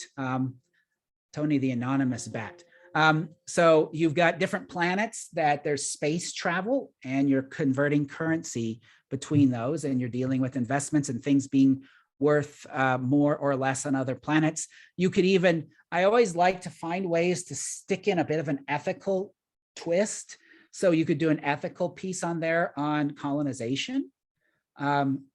Tony the Anonymous Bat. So you've got different planets that there's space travel and you're converting currency between those, and you're dealing with investments and things being worth more or less on other planets. You could even, I always like to find ways to stick in a bit of an ethical twist. So you could do an ethical piece on there on colonization.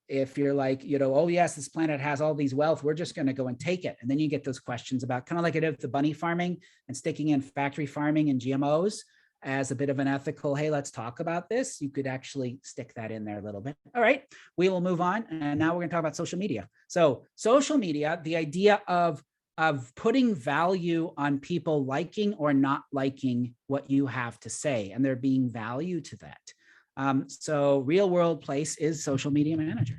If you're like, oh yes, this planet has all these wealth, we're just going to go and take it. And then you get those questions about kind of like I did with the bunny farming and sticking in factory farming and GMOs as a bit of an ethical, hey, let's talk about this. You could actually stick that in there a little bit. All right, we will move on. And now we're going to talk about social media. So social media, the idea of putting value on people liking or not liking what you have to say, and there being value to that. So real world place is social media manager.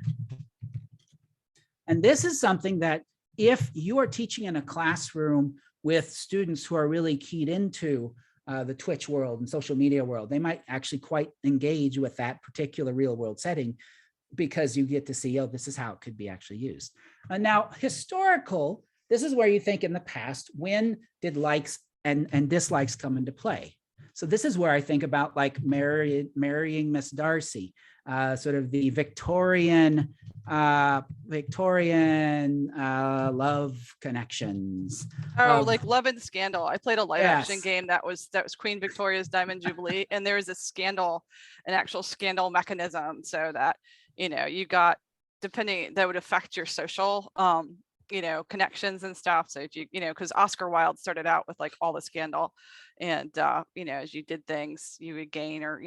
And this is something that if you are teaching in a classroom with students who are really keyed into the Twitch world and social media world, they might actually quite engage with that particular real world setting because you get to see, oh, this is how it could be actually used. Now, historical, this is where you think in the past, when did likes and dislikes come into play? So this is where I think about like marrying Miss Darcy, sort of the Victorian love connections. Oh, like Love and Scandal. I played a live action game that was Queen Victoria's Diamond Jubilee, and there was a scandal, an actual scandal mechanism, so that you got, depending, that would affect your social connections and stuff. So if you because Oscar Wilde started out with like all the scandal, and as you did things, you would gain, or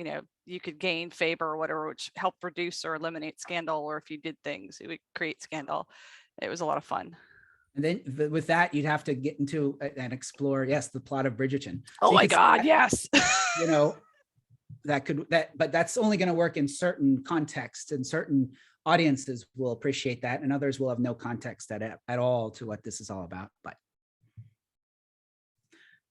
you could gain favor or whatever, which helped reduce or eliminate scandal, or if you did things, it would create scandal. It was a lot of fun. And then with that, you'd have to get into and explore, yes, the plot of Bridgerton. Oh my God, yes. But that's only going to work in certain contexts, and certain audiences will appreciate that, and others will have no context at all to what this is all about. But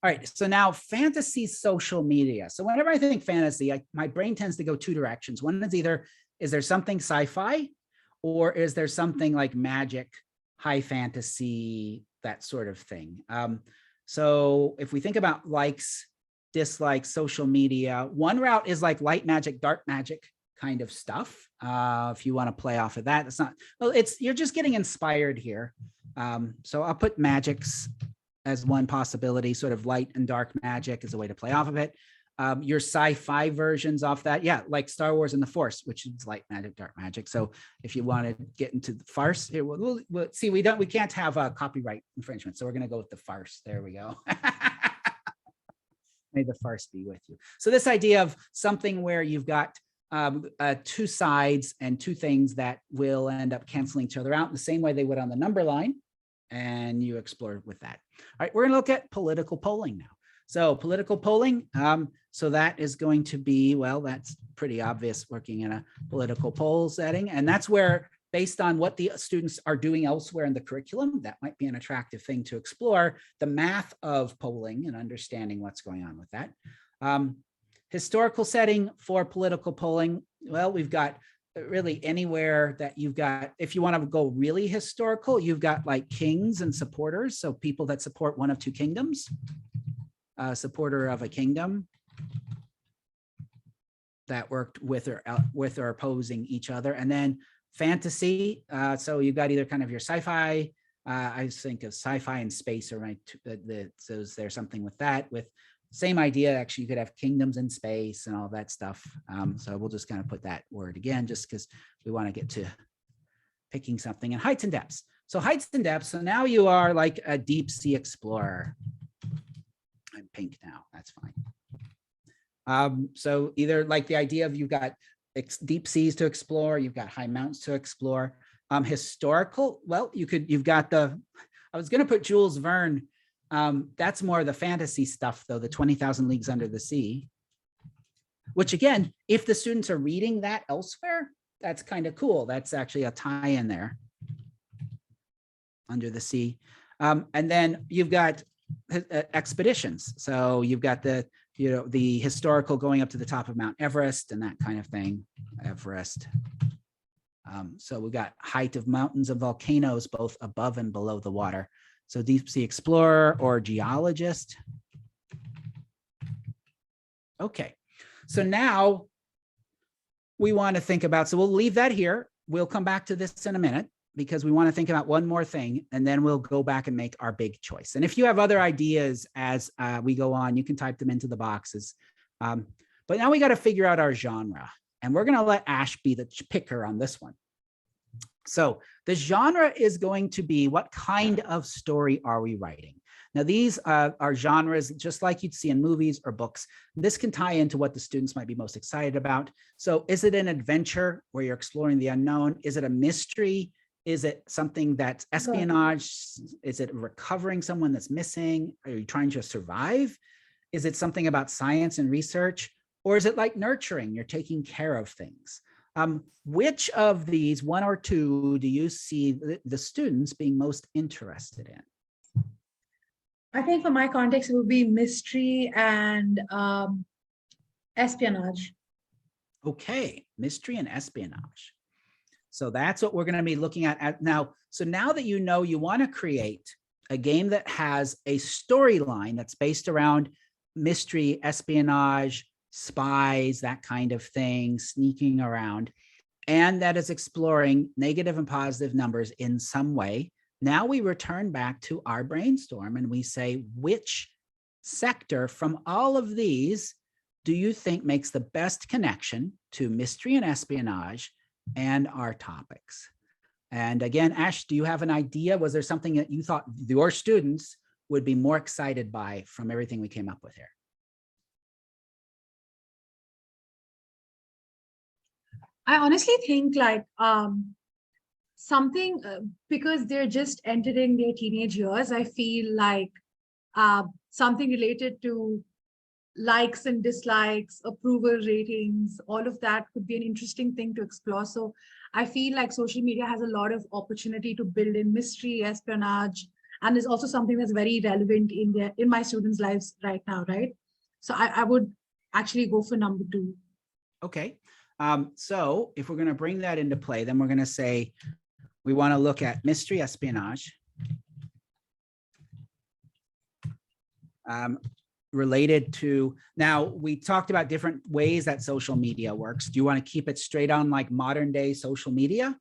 all right, so now fantasy social media. So whenever I think fantasy, my brain tends to go two directions. One is either, is there something sci-fi, or is there something like magic, high fantasy, that sort of thing. So if we think about likes, dislikes, social media, one route is like light magic, dark magic kind of stuff. If you want to play off of that, it's not, well, you're just getting inspired here. So I'll put magics as one possibility, sort of light and dark magic as a way to play off of it. your sci-fi versions off that. Yeah, like Star Wars and the Force, which is light magic, dark magic. So if you want to get into the farce, here, we'll see. We can't have a copyright infringement, so we're going to go with the farce. There we go. May the farce be with you. So this idea of something where you've got two sides and two things that will end up canceling each other out in the same way they would on the number line, and you explore with that. All right, we're going to look at political polling now. So political polling, so that is going to be, well, that's pretty obvious working in a political poll setting. And that's where, based on what the students are doing elsewhere in the curriculum, that might be an attractive thing to explore, the math of polling and understanding what's going on with that. Historical setting for political polling, well, we've got really anywhere that you've got, if you want to go really historical, you've got like kings and supporters. So people that support one of two kingdoms. Supporter of a kingdom that worked with or opposing each other. And then fantasy. So you've got either kind of your sci-fi, I think of sci-fi and space, or so is there something with that, with same idea. Actually, you could have kingdoms in space and all that stuff. So we'll just kind of put that word again, just because we want to get to picking something. And heights and depths. So heights and depths. So now you are like a deep sea explorer. I'm pink now, that's fine. So either like the idea of you've got deep seas to explore, you've got high mountains to explore. Historical, well, you've got I was gonna put Jules Verne. That's more of the fantasy stuff though, the 20,000 Leagues Under the Sea. Which again, if the students are reading that elsewhere, that's kind of cool. That's actually a tie in there. Under the Sea. And then you've got expeditions. So you've got the historical going up to the top of Mount Everest and that kind of thing. Everest. So we've got height of mountains and volcanoes, both above and below the water. So deep sea explorer or geologist. Okay. So now we want to think about, so we'll leave that here. We'll come back to this in a minute, because we want to think about one more thing, and then we'll go back and make our big choice. And if you have other ideas as we go on, you can type them into the boxes. But now we got to figure out our genre, and we're going to let Ash be the picker on this one. So the genre is going to be, what kind of story are we writing? Now, these are genres just like you'd see in movies or books. This can tie into what the students might be most excited about. So is it an adventure where you're exploring the unknown? Is it a mystery? Is it something that's espionage? Is it recovering someone that's missing? Are you trying to survive? Is it something about science and research? Or is it like nurturing? You're taking care of things. Which of these, one or two, do you see the students being most interested in? I think for my context, it would be mystery and espionage. Okay, mystery and espionage. So that's what we're going to be looking at now. So now that you know you want to create a game that has a storyline that's based around mystery, espionage, spies, that kind of thing, sneaking around, and that is exploring negative and positive numbers in some way, now we return back to our brainstorm and we say, which sector from all of these do you think makes the best connection to mystery and espionage and our topics? And again, Ash, do you have an idea? Was there something that you thought your students would be more excited by from everything we came up with here? I honestly think like something, because they're just entering their teenage years, I feel like something related to likes and dislikes, approval ratings, all of that could be an interesting thing to explore. So I feel like social media has a lot of opportunity to build in mystery, espionage, and is also something that's very relevant in my students' lives right now, right? So I would actually go for number 2. Okay. So if we're going to bring that into play, then we're going to say we want to look at mystery, espionage, related to, now we talked about different ways that social media works. Do you want to keep it straight on like modern day social media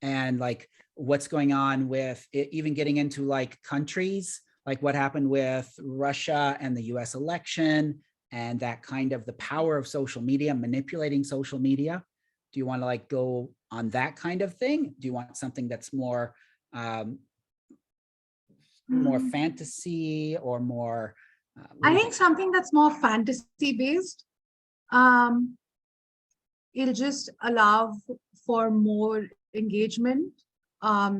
and like what's going on with it, even getting into like countries, like what happened with Russia and the US election and that kind of the power of social media, manipulating social media. Do you want to like go on that kind of thing? Do you want something that's more more fantasy or more? I think something that's more fantasy based. It'll just allow for more engagement. I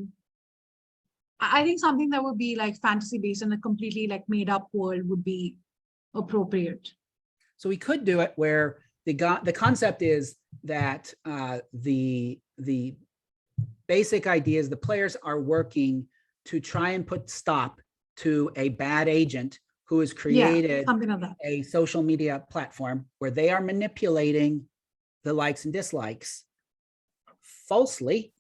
think something that would be like fantasy based and a completely like made up world would be appropriate. So we could do it where the concept is that the basic idea is the players are working to try and put stop to a bad agent who has created something like that. a social media platform where they are manipulating the likes and dislikes falsely.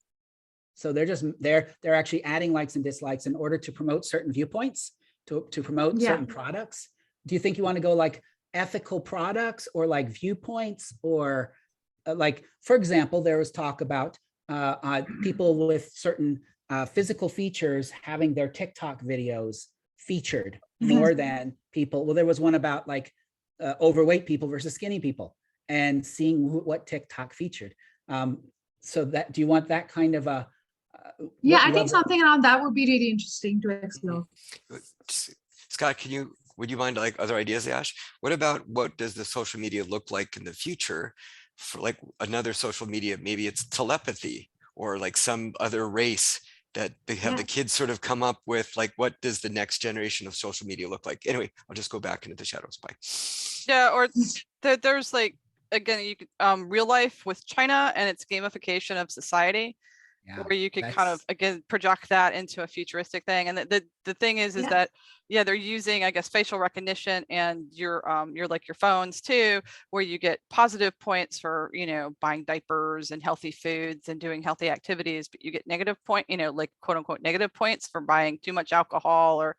So they're actually adding likes and dislikes in order to promote certain viewpoints, to promote certain products. Do you think you want to go like ethical products or like viewpoints, or like, for example, there was talk about people with certain physical features having their TikTok videos featured more than people. Well, there was one about like overweight people versus skinny people and seeing what TikTok featured. So that, do you want that kind of a, I think something around that would be really interesting to explore. Scott, would you mind like other ideas, Ash? What about what does the social media look like in the future for like another social media? Maybe it's telepathy or like some other race that they have the kids sort of come up with, like, what does the next generation of social media look like? Anyway, I'll just go back into the shadows. Bye. Yeah, or there's like, again, you could real life with China and its gamification of society, where you could kind of again project that into a futuristic thing. And the thing is that they're using, I guess, facial recognition and your like your phones too, where you get positive points for, you know, buying diapers and healthy foods and doing healthy activities, but you get negative point, you know, like quote unquote negative points for buying too much alcohol or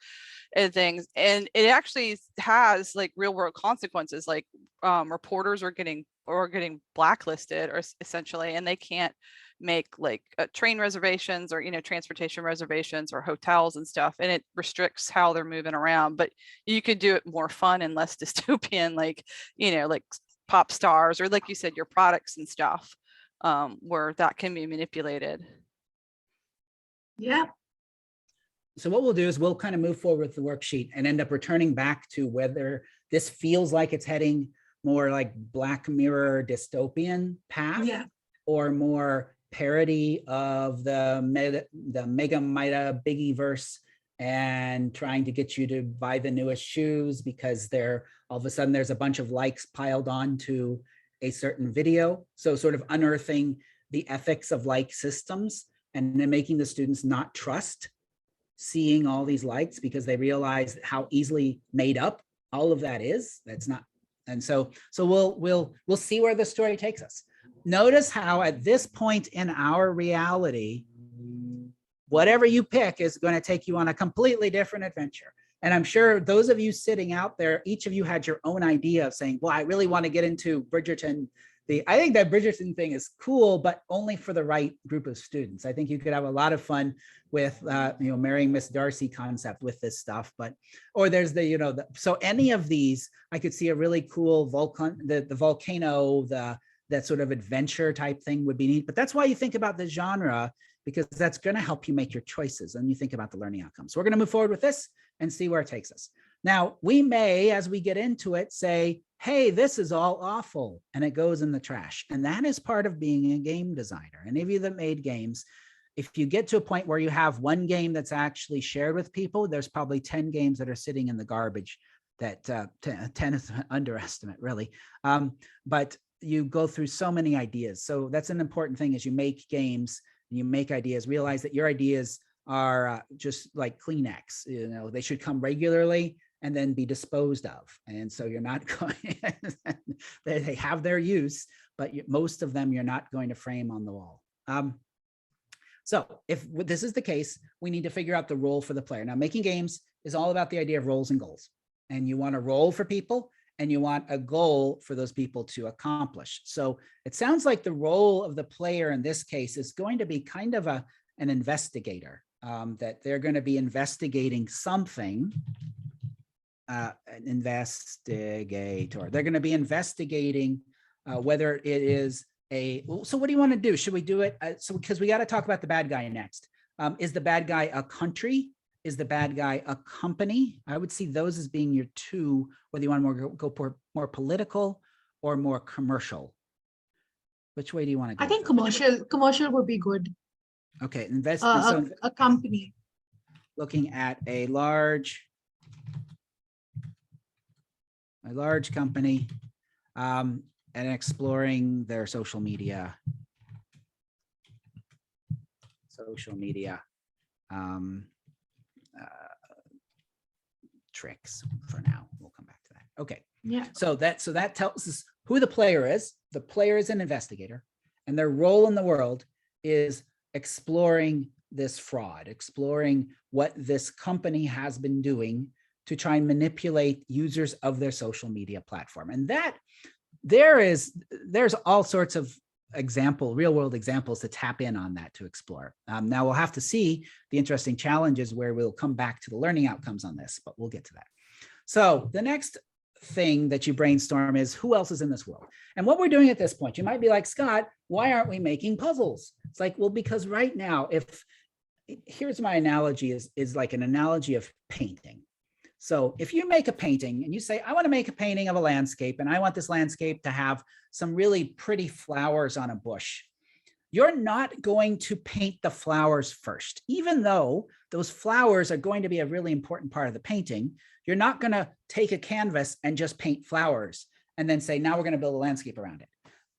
things. And it actually has like real world consequences, like reporters are getting blacklisted or essentially, and they can't make like train reservations or, you know, transportation reservations or hotels and stuff, and it restricts how they're moving around. But you could do it more fun and less dystopian, like, you know, like pop stars or like you said, your products and stuff, where that can be manipulated. So what we'll do is we'll kind of move forward with the worksheet and end up returning back to whether this feels like it's heading more like Black Mirror dystopian path or more parody of the mega mida biggie verse and trying to get you to buy the newest shoes because they're all of a sudden there's a bunch of likes piled on to a certain video. So sort of unearthing the ethics of like systems and then making the students not trust seeing all these likes because they realize how easily made up all of that is. That's not. And so we'll see where the story takes us. Notice how at this point in our reality, whatever you pick is going to take you on a completely different adventure. And I'm sure those of you sitting out there, each of you had your own idea of saying, well, I really want to get into Bridgerton. I think that Bridgerton thing is cool, but only for the right group of students. I think you could have a lot of fun with, you know, marrying Miss Darcy concept with this stuff, or there's the, you know, so any of these, I could see a really cool the volcano, that sort of adventure type thing would be neat. But that's why you think about the genre, because that's going to help you make your choices and you think about the learning outcomes. So we're going to move forward with this and see where it takes us. Now, we may, as we get into it, say, hey, this is all awful, and it goes in the trash. And that is part of being a game designer. Any of you that made games, if you get to a point where you have one game that's actually shared with people, there's probably 10 games that are sitting in the garbage. That 10 is an underestimate, really. But you go through so many ideas. So that's an important thing as you make games and you make ideas, realize that your ideas are just like Kleenex. You know, they should come regularly and then be disposed of. And so you're not going, they have their use, but most of them you're not going to frame on the wall. So if this is the case, we need to figure out the role for the player. Now, making games is all about the idea of roles and goals. And you want a role for people and you want a goal for those people to accomplish. So it sounds like the role of the player in this case is going to be kind of an investigator, that they're going to be investigating something an investigator. They're going to be investigating whether it is so what do you want to do? Should we do it? So because we got to talk about the bad guy next. Is the bad guy a country? Is the bad guy a company? I would see those as being your two, whether you want to go more political or more commercial. Which way do you want to go? I think commercial would be good. Okay, A company. Looking at a large company and exploring their social media tricks for now. We'll come back to that. Okay. Yeah. So that tells us who the player is. The player is an investigator, and their role in the world is exploring this fraud, exploring what this company has been doing to try and manipulate users of their social media platform. And that there's all sorts of real world examples to tap in on that to explore. Now we'll have to see the interesting challenges where we'll come back to the learning outcomes on this, but we'll get to that. So the next thing that you brainstorm is who else is in this world? And what we're doing at this point, you might be like, Scott, why aren't we making puzzles? It's like, well, because right now, here's my analogy is like an analogy of painting. So if you make a painting and you say, I want to make a painting of a landscape and I want this landscape to have some really pretty flowers on a bush, you're not going to paint the flowers first. Even though those flowers are going to be a really important part of the painting, you're not going to take a canvas and just paint flowers and then say, now we're going to build a landscape around it.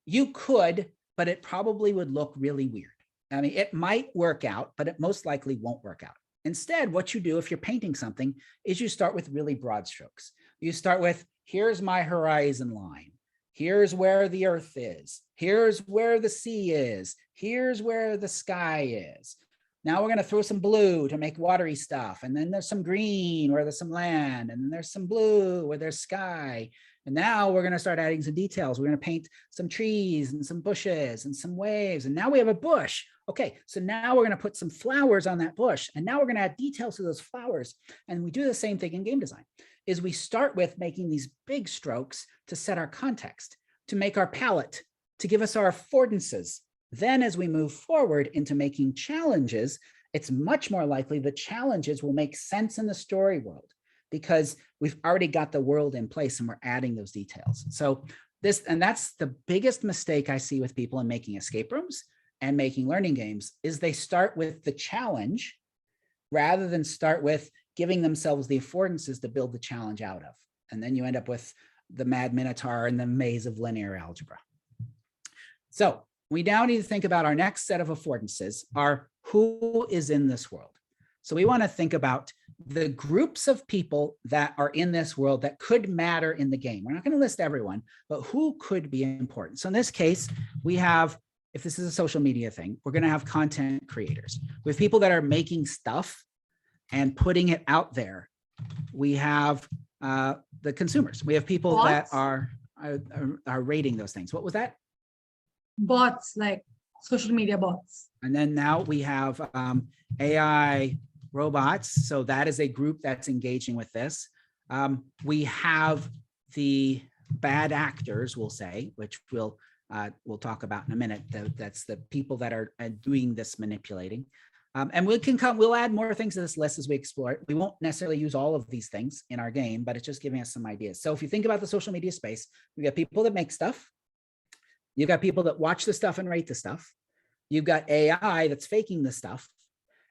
You could, but it probably would look really weird. I mean, it might work out, but it most likely won't work out. Instead, what you do if you're painting something is you start with really broad strokes. You start with, here's my horizon line. Here's where the earth is. Here's where the sea is. Here's where the sky is. Now we're going to throw some blue to make watery stuff. And then there's some green where there's some land. And then there's some blue where there's sky. And now we're going to start adding some details. We're going to paint some trees and some bushes and some waves. And now we have a bush. Okay, so now we're going to put some flowers on that bush. And now we're going to add details to those flowers. And we do the same thing in game design, is we start with making these big strokes to set our context, to make our palette, to give us our affordances. Then as we move forward into making challenges, it's much more likely the challenges will make sense in the story world because we've already got the world in place and we're adding those details. So that's the biggest mistake I see with people in making escape rooms and making learning games is they start with the challenge rather than start with giving themselves the affordances to build the challenge out of. And then you end up with the Mad Minotaur and the maze of linear algebra. So we now need to think about our next set of affordances are who is in this world. So we want to think about the groups of people that are in this world that could matter in the game. We're not going to list everyone, but who could be important. So in this case, we have, if this is a social media thing, we're going to have content creators. We have people that are making stuff and putting it out there. We have the consumers. We have people that are rating those things. What was that? Bots, like social media bots. And then now we have AI robots. So that is a group that's engaging with this. We have the bad actors, we'll say, which we'll talk about in a minute. That's the people that are doing this manipulating. And we'll add more things to this list as we explore it. We won't necessarily use all of these things in our game, but it's just giving us some ideas. So if you think about the social media space, we've got people that make stuff. You've got people that watch the stuff and rate the stuff. You've got AI that's faking the stuff.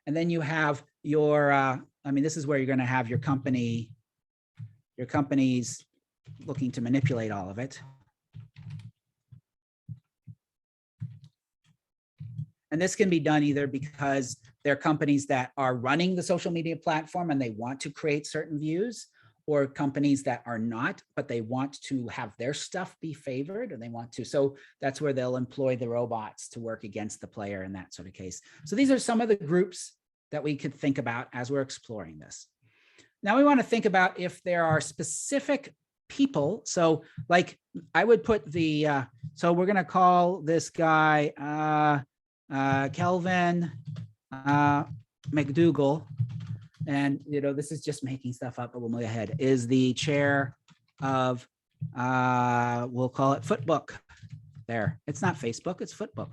And then you have your, this is where you're going to have your company's looking to manipulate all of it. And this can be done either because they're companies that are running the social media platform and they want to create certain views, or companies that are not, but they want to have their stuff be favored, or they want to. So that's where they'll employ the robots to work against the player in that sort of case. So these are some of the groups that we could think about as we're exploring this. Now we want to think about if there are specific people. So like I would put so we're going to call this guy Kelvin McDougall. and this is just making stuff up, but we'll move ahead, is the chair of, we'll call it Footbook. There, it's not Facebook, it's Footbook.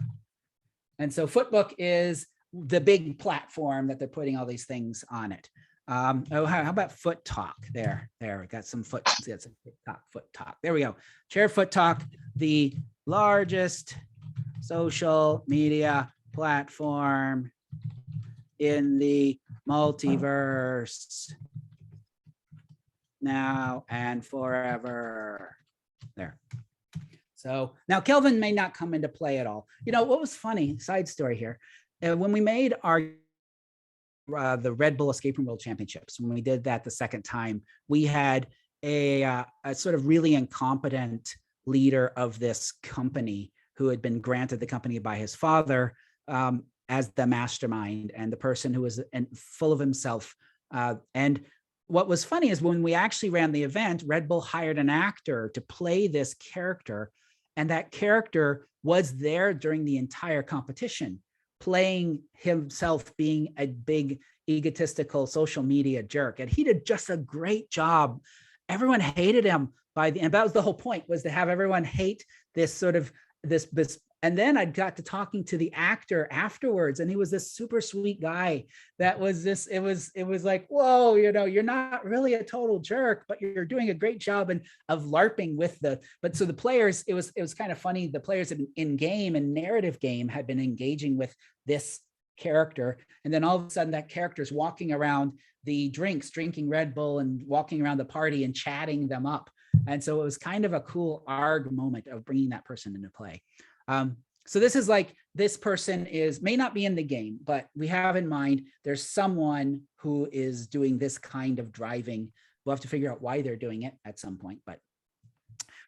And so Footbook is the big platform that they're putting all these things on it. Oh, how about Foot Talk? There, we got some Foot Talk. There we go. Chair Foot Talk, the largest social media platform in the multiverse now and forever. There. So now Kelvin may not come into play at all. What was funny, side story here, when we made our the Red Bull Escape Room World Championships, when we did that the second time, we had a sort of really incompetent leader of this company who had been granted the company by his father as the mastermind, and the person who was full of himself. And what was funny is when we actually ran the event, Red Bull hired an actor to play this character, and that character was there during the entire competition, playing himself being a big egotistical social media jerk. And he did just a great job. Everyone hated him and that was the whole point, was to have everyone hate this sort of this. And then I got to talking to the actor afterwards, and he was this super sweet guy that was this, it was like, whoa, you're not really a total jerk, but you're doing a great job of LARPing with so the players, it was kind of funny. The players in game and narrative game had been engaging with this character. And then all of a sudden that character's walking around the drinking Red Bull and walking around the party and chatting them up. And so it was kind of a cool ARG moment of bringing that person into play. So this is like, this person may not be in the game, but we have in mind, there's someone who is doing this kind of driving. We'll have to figure out why they're doing it at some point, but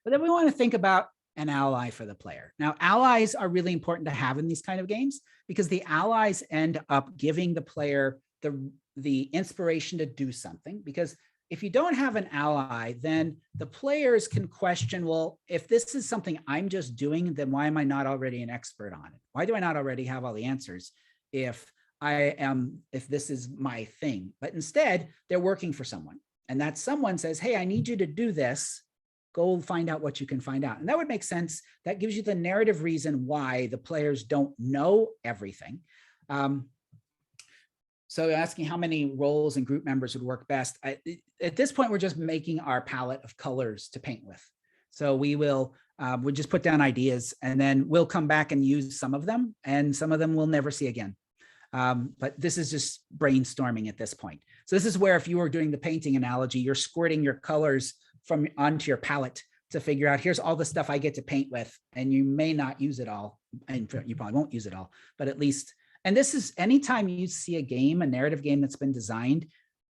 then we want to think about an ally for the player. Now, allies are really important to have in these kind of games, because the allies end up giving the player the inspiration to do something. Because if you don't have an ally, then the players can question, well, if this is something I'm just doing, then why am I not already an expert on it? Why do I not already have all the answers if this is my thing? But instead, they're working for someone, and that someone says, hey, I need you to do this. Go find out what you can find out. And that would make sense. That gives you the narrative reason why the players don't know everything. So asking how many roles and group members would work best. At this point, we're just making our palette of colors to paint with. So we'll just put down ideas, and then we'll come back and use some of them, and some of them we'll never see again. But this is just brainstorming at this point. So this is where, if you were doing the painting analogy, you're squirting your colors onto your palette to figure out, here's all the stuff I get to paint with, and you may not use it all, and you probably won't use it all, but at least. And this is, anytime you see a narrative game that's been designed,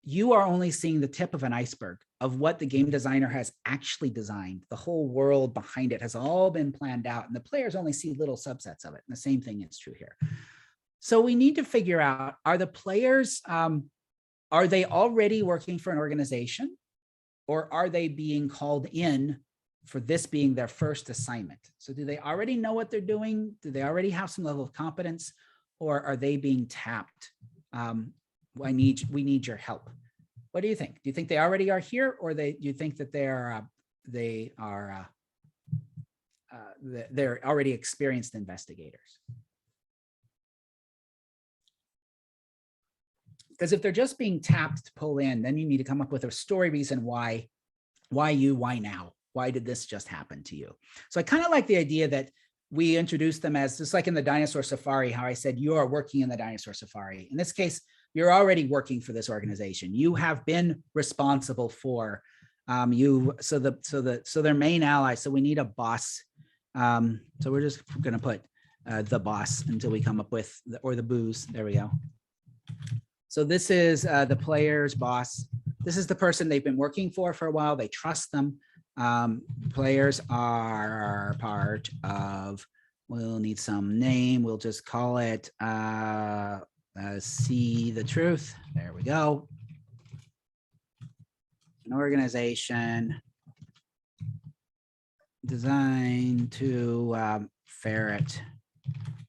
you are only seeing the tip of an iceberg of what the game designer has actually designed. The whole world behind it has all been planned out, and the players only see little subsets of it. And the same thing is true here. So we need to figure out, are the players, are they already working for an organization, or are they being called in for this being their first assignment? So do they already know what they're doing? Do they already have some level of competence? Or are they being tapped? We need your help. What do you think? Do you think they already are here, or do you think that they're already experienced investigators? Because if they're just being tapped to pull in, then you need to come up with a story reason why now? Why did this just happen to you? So I kind of like the idea that we introduce them as, just like in the dinosaur safari, how I said you are working in the dinosaur safari. In this case, you're already working for this organization. You have been responsible for so their main ally. So we need a boss. So we're just going to put the boss until we come up with or the booze. There we go. So this is the player's boss. This is the person they've been working for a while. They trust them. Players are part of, we'll need some name. We'll just call it See the Truth. There we go. An organization designed to ferret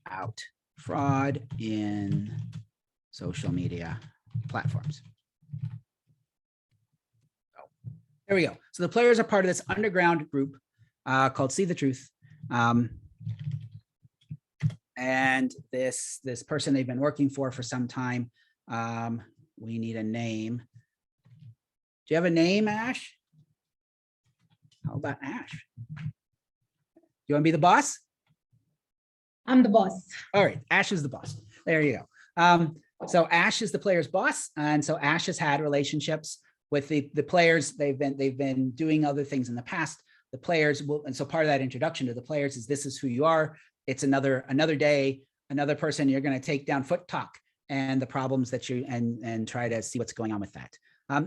out fraud in social media platforms. There we go. So the players are part of this underground group called See the Truth. And this person they've been working for some time. We need a name. Do you have a name, Ash? How about Ash? You want to be the boss? I'm the boss. All right, Ash is the boss. There you go. So Ash is the player's boss, and so Ash has had relationships with the players. They've been doing other things in the past. The players will, and so part of that introduction to the players is this is who you are. It's another day, another person. You're going to take down Foot Talk and the problems that you and try to see what's going on with that.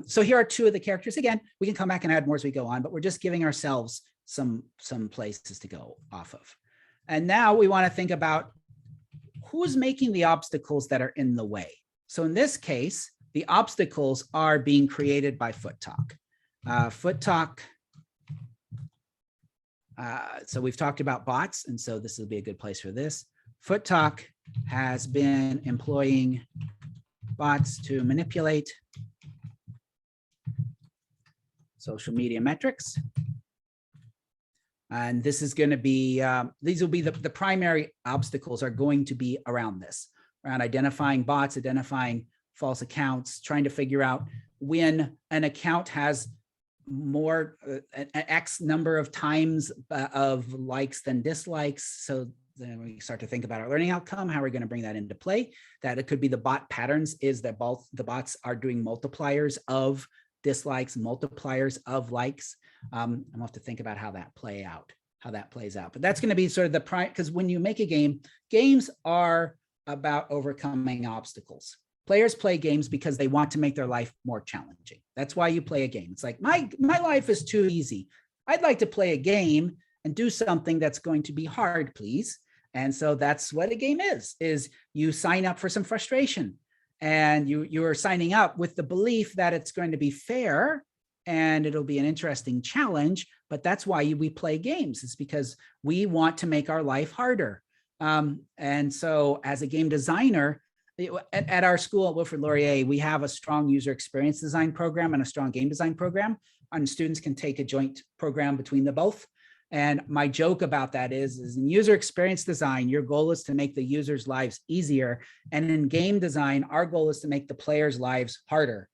So here are two of the characters. Again, we can come back and add more as we go on, but we're just giving ourselves some places to go off of. And now we want to think about who's making the obstacles that are in the way. So in this case, the obstacles are being created by Foot Talk. Foot Talk. So we've talked about bots, and so this will be a good place for this. Foot Talk has been employing bots to manipulate social media metrics. And this is going to be, these will be the primary obstacles are going to be around this, around identifying bots, identifying false accounts, trying to figure out when an account has more, an X number of times of likes than dislikes. So then we start to think about our learning outcome. How are we going to bring that into play? That it could be the bot patterns is that both the bots are doing multipliers of dislikes, multipliers of likes. I'll have to think about how that plays out. But that's going to be sort of the prime, because when you make a game, games are about overcoming obstacles. Players play games because they want to make their life more challenging. That's why you play a game. It's like, my life is too easy. I'd like to play a game and do something that's going to be hard, please. And so that's what a game is you sign up for some frustration. And you are signing up with the belief that it's going to be fair and it'll be an interesting challenge, but that's why we play games. It's because we want to make our life harder. And so as a game designer, at our school at Wilfrid Laurier, we have a strong user experience design program and a strong game design program, and students can take a joint program between the both. And my joke about that is in user experience design, your goal is to make the users' lives easier. And in game design, our goal is to make the players' lives harder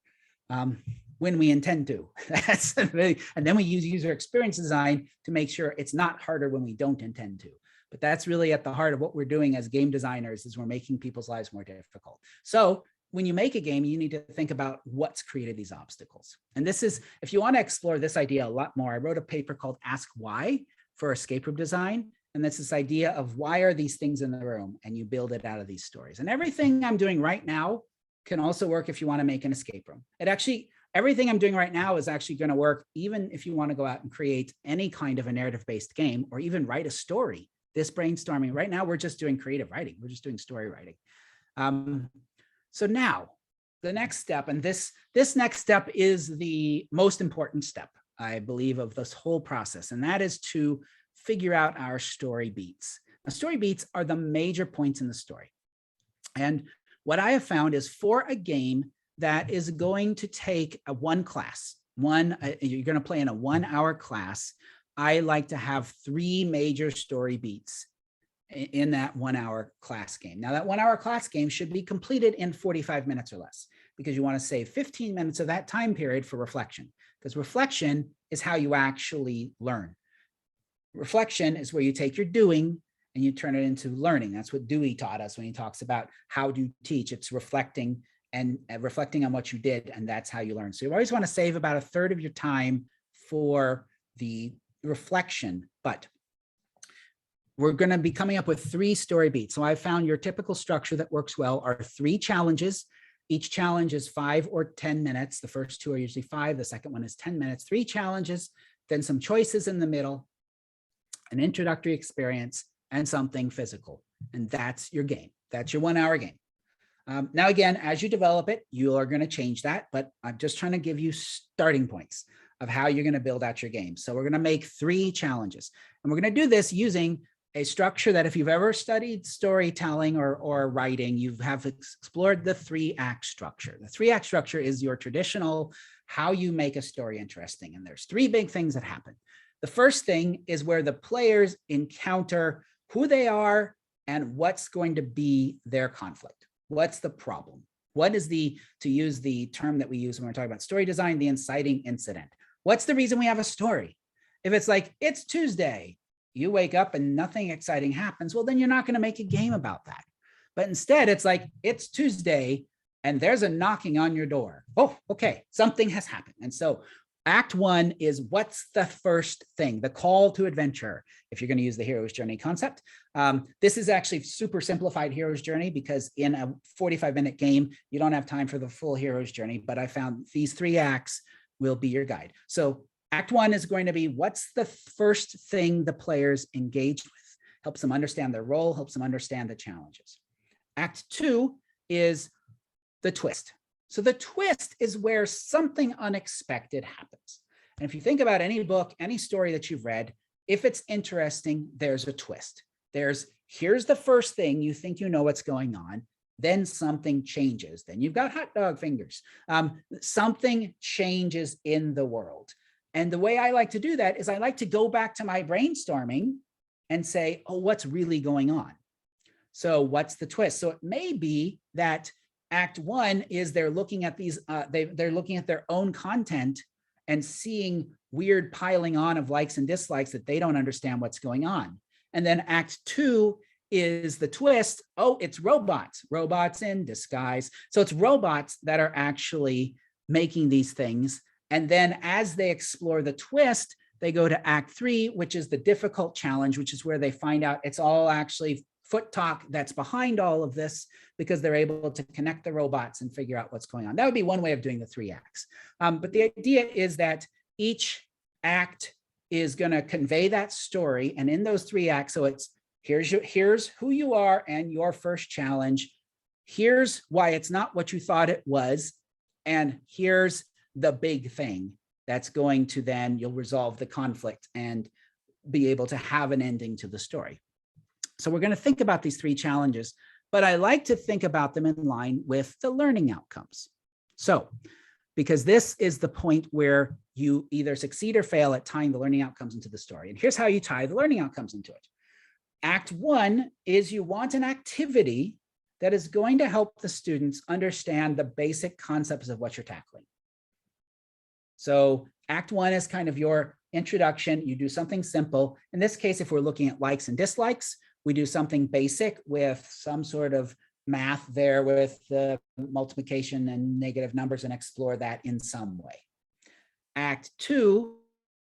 when we intend to. And then we use user experience design to make sure it's not harder when we don't intend to. But that's really at the heart of what we're doing as game designers is we're making people's lives more difficult. So when you make a game, you need to think about what's created these obstacles. And this is, if you want to explore this idea a lot more, I wrote a paper called Ask Why for escape room design. And that's this idea of why are these things in the room? And you build it out of these stories. And everything I'm doing right now can also work if you want to make an escape room. Everything I'm doing right now is actually going to work even if you want to go out and create any kind of a narrative-based game or even write a story. This brainstorming, right now, we're just doing creative writing. We're just doing story writing. So now the next step, and this next step is the most important step, I believe, of this whole process, and that is to figure out our story beats. Now, story beats are the major points in the story. And what I have found is for a game that is going to take one class, you're going to play in a 1-hour class, I like to have 3 major story beats in that 1-hour class game. Now that 1-hour class game should be completed in 45 minutes or less, because you want to save 15 minutes of that time period for reflection, because reflection is how you actually learn. Reflection is where you take your doing and you turn it into learning. That's what Dewey taught us when he talks about how to teach. It's reflecting and reflecting on what you did, and that's how you learn. So you always want to save about 1/3 of your time for the reflection, but we're going to be coming up with 3 story beats. So I found your typical structure that works well are 3 challenges. Each challenge is 5 or 10 minutes. The first 2 are usually 5. The second one is 10 minutes. 3 challenges, then some choices in the middle, an introductory experience, and something physical. And that's your game. That's your 1-hour game. Now, again, as you develop it, you are going to change that, but I'm just trying to give you starting points of how you're going to build out your game. So we're going to make 3 challenges, and we're going to do this using a structure that if you've ever studied storytelling or writing, you have explored the 3-act structure. The 3-act structure is your traditional how you make a story interesting. And there's 3 big things that happen. The first thing is where the players encounter who they are and what's going to be their conflict. What's the problem? What is the, to use the term that we use when we're talking about story design, the inciting incident? What's the reason we have a story? If it's like, it's Tuesday, you wake up and nothing exciting happens, well, then you're not going to make a game about that. But instead, it's like, it's Tuesday and there's a knocking on your door. Oh, okay, something has happened. And so Act 1 is what's the first thing, the call to adventure, if you're going to use the hero's journey concept. This is actually super simplified hero's journey because in a 45-minute game, you don't have time for the full hero's journey, but I found these 3 acts will be your guide. So Act 1 is going to be what's the first thing the players engage with, helps them understand their role, helps them understand the challenges. Act 2 is the twist. So the twist is where something unexpected happens. And if you think about any book, any story that you've read, if it's interesting, there's a twist. Here's the first thing, you think you know what's going on, then something changes. Then you've got hot dog fingers. Something changes in the world. And the way I like to do that is I like to go back to my brainstorming and say, oh, what's really going on? So what's the twist? So it may be that Act 1 is they're looking at these, they're looking at their own content and seeing weird piling on of likes and dislikes that they don't understand what's going on. And then Act 2 is the twist. Oh, it's robots in disguise. So it's robots that are actually making these things. And then as they explore the twist, they go to Act 3, which is the difficult challenge, which is where they find out it's all actually foot talk that's behind all of this, because they're able to connect the robots and figure out what's going on. That would be one way of doing the 3 acts. But the idea is that each act is going to convey that story. And in those 3 acts, so it's here's who you are and your first challenge. Here's why it's not what you thought it was. And here's the big thing that's going to then you'll resolve the conflict and be able to have an ending to the story. So we're going to think about these 3 challenges, but I like to think about them in line with the learning outcomes. So, because this is the point where you either succeed or fail at tying the learning outcomes into the story. And here's how you tie the learning outcomes into it. Act 1 is you want an activity that is going to help the students understand the basic concepts of what you're tackling. So Act 1 is kind of your introduction. You do something simple. In this case, if we're looking at likes and dislikes, we do something basic with some sort of math there with the multiplication and negative numbers and explore that in some way. Act 2,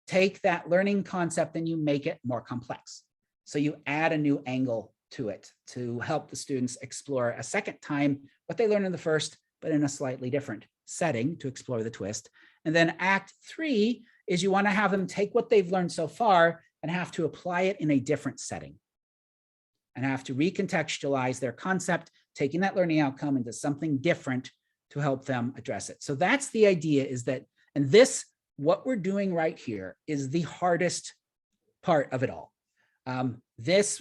take that learning concept and you make it more complex. So you add a new angle to it to help the students explore a second time what they learned in the first, but in a slightly different setting to explore the twist. And then Act 3 is you want to have them take what they've learned so far and have to apply it in a different setting and have to recontextualize their concept, taking that learning outcome into something different to help them address it. So that's the idea, is that, and this, what we're doing right here is the hardest part of it all.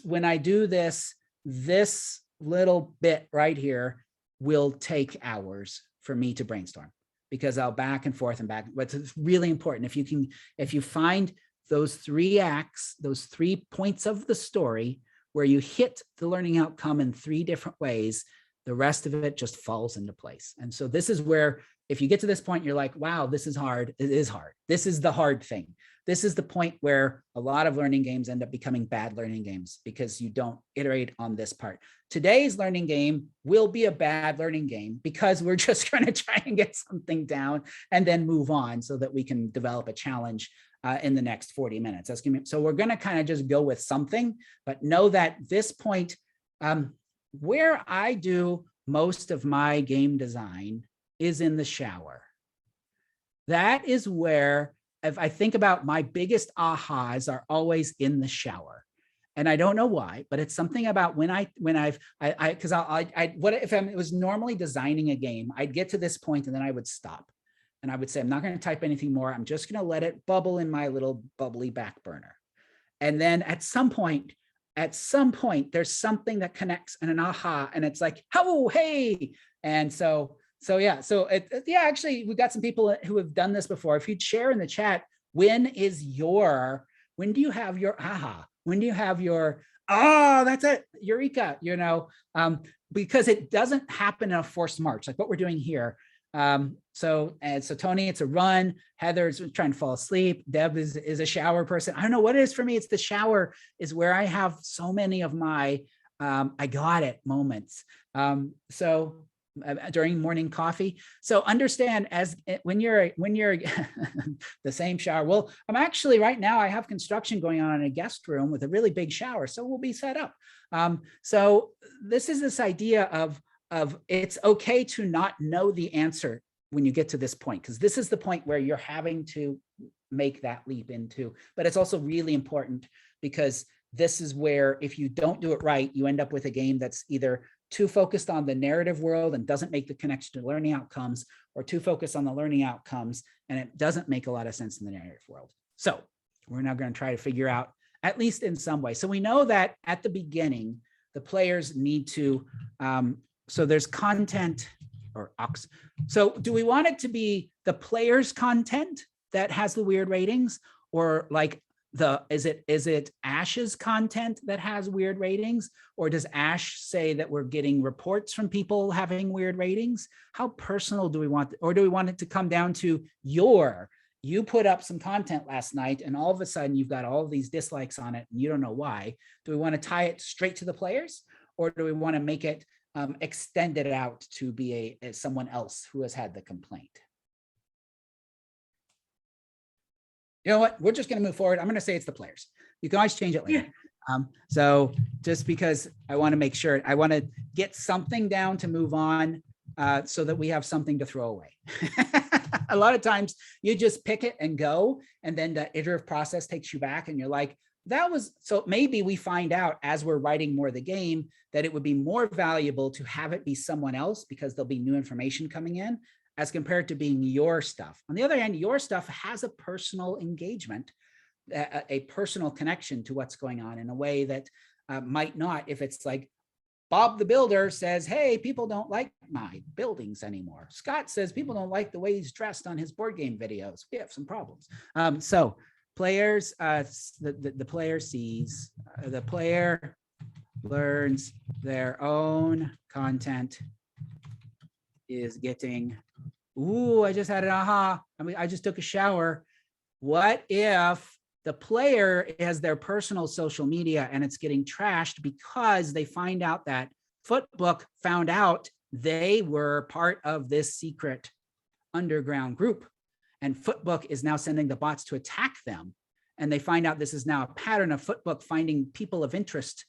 When I do this, this little bit right here will take hours for me to brainstorm, because I'll back and forth and back. But it's really important. If you find those 3 acts, those 3 points of the story where you hit the learning outcome in 3 different ways, the rest of it just falls into place. And so this is where, if you get to this point, you're like, wow, this is hard. It is hard. This is the hard thing. This is the point where a lot of learning games end up becoming bad learning games because you don't iterate on this part. Today's learning game will be a bad learning game because we're just trying to try and get something down and then move on so that we can develop a challenge in the next 40 minutes. So we're going to kind of just go with something, but know that this point, where I do most of my game design is in the shower. That is where, if I think about my biggest ahas are always in the shower. And I don't know why, but it's something about what if I was normally designing a game, I'd get to this point and then I would stop. And I would say, I'm not going to type anything more. I'm just going to let it bubble in my little bubbly back burner. And then at some point, at some point, there's something that connects and an aha, and it's like, oh, hey. And so yeah, yeah, actually, we got some people who have done this before. If you'd share in the chat, when do you have your aha? When do you have your, oh, that's it, eureka, because it doesn't happen in a forced march, like what we're doing here. So Tony, it's a run. Heather's trying to fall asleep. Deb is a shower person. I don't know what it is for me. It's the shower is where I have so many of my, I got it moments. During morning coffee. So understand when you're the same shower. Well, I'm actually right now, I have construction going on in a guest room with a really big shower. So we'll be set up. So this is this idea of it's okay to not know the answer when you get to this point, because this is the point where you're having to make that leap into, but it's also really important because this is where if you don't do it right, you end up with a game that's either too focused on the narrative world and doesn't make the connection to learning outcomes, or too focused on the learning outcomes and it doesn't make a lot of sense in the narrative world. So we're now going to try to figure out, at least in some way. So we know that at the beginning, the players need to, so there's content or ox. So do we want it to be the player's content that has the weird ratings, or like is it Ash's content that has weird ratings, or does Ash say that we're getting reports from people having weird ratings? How personal do we want, or do we want it to come down to you put up some content last night and all of a sudden you've got all of these dislikes on it and you don't know why? Do we want to tie it straight to the players, or do we want to make it extend it out to be someone else who has had the complaint? You know what? We're just going to move forward. I'm going to say it's the players. You can always change it later. So just because I want to make sure, I want to get something down to move on so that we have something to throw away. A lot of times you just pick it and go, and then the iterative process takes you back and you're like, that was, so maybe we find out as we're writing more of the game that it would be more valuable to have it be someone else because there'll be new information coming in, as compared to being your stuff. On the other hand, your stuff has a personal engagement, a personal connection to what's going on in a way that might not, if it's like Bob the builder says, hey, people don't like my buildings anymore. Scott says people don't like the way he's dressed on his board game videos. We have some problems. So players, the player sees, the player learns their own content is getting, ooh, I just had an aha. I mean, I just took a shower. What if the player has their personal social media and it's getting trashed because they find out that Footbook found out they were part of this secret underground group, and Footbook is now sending the bots to attack them. And they find out this is now a pattern of Footbook finding people of interest.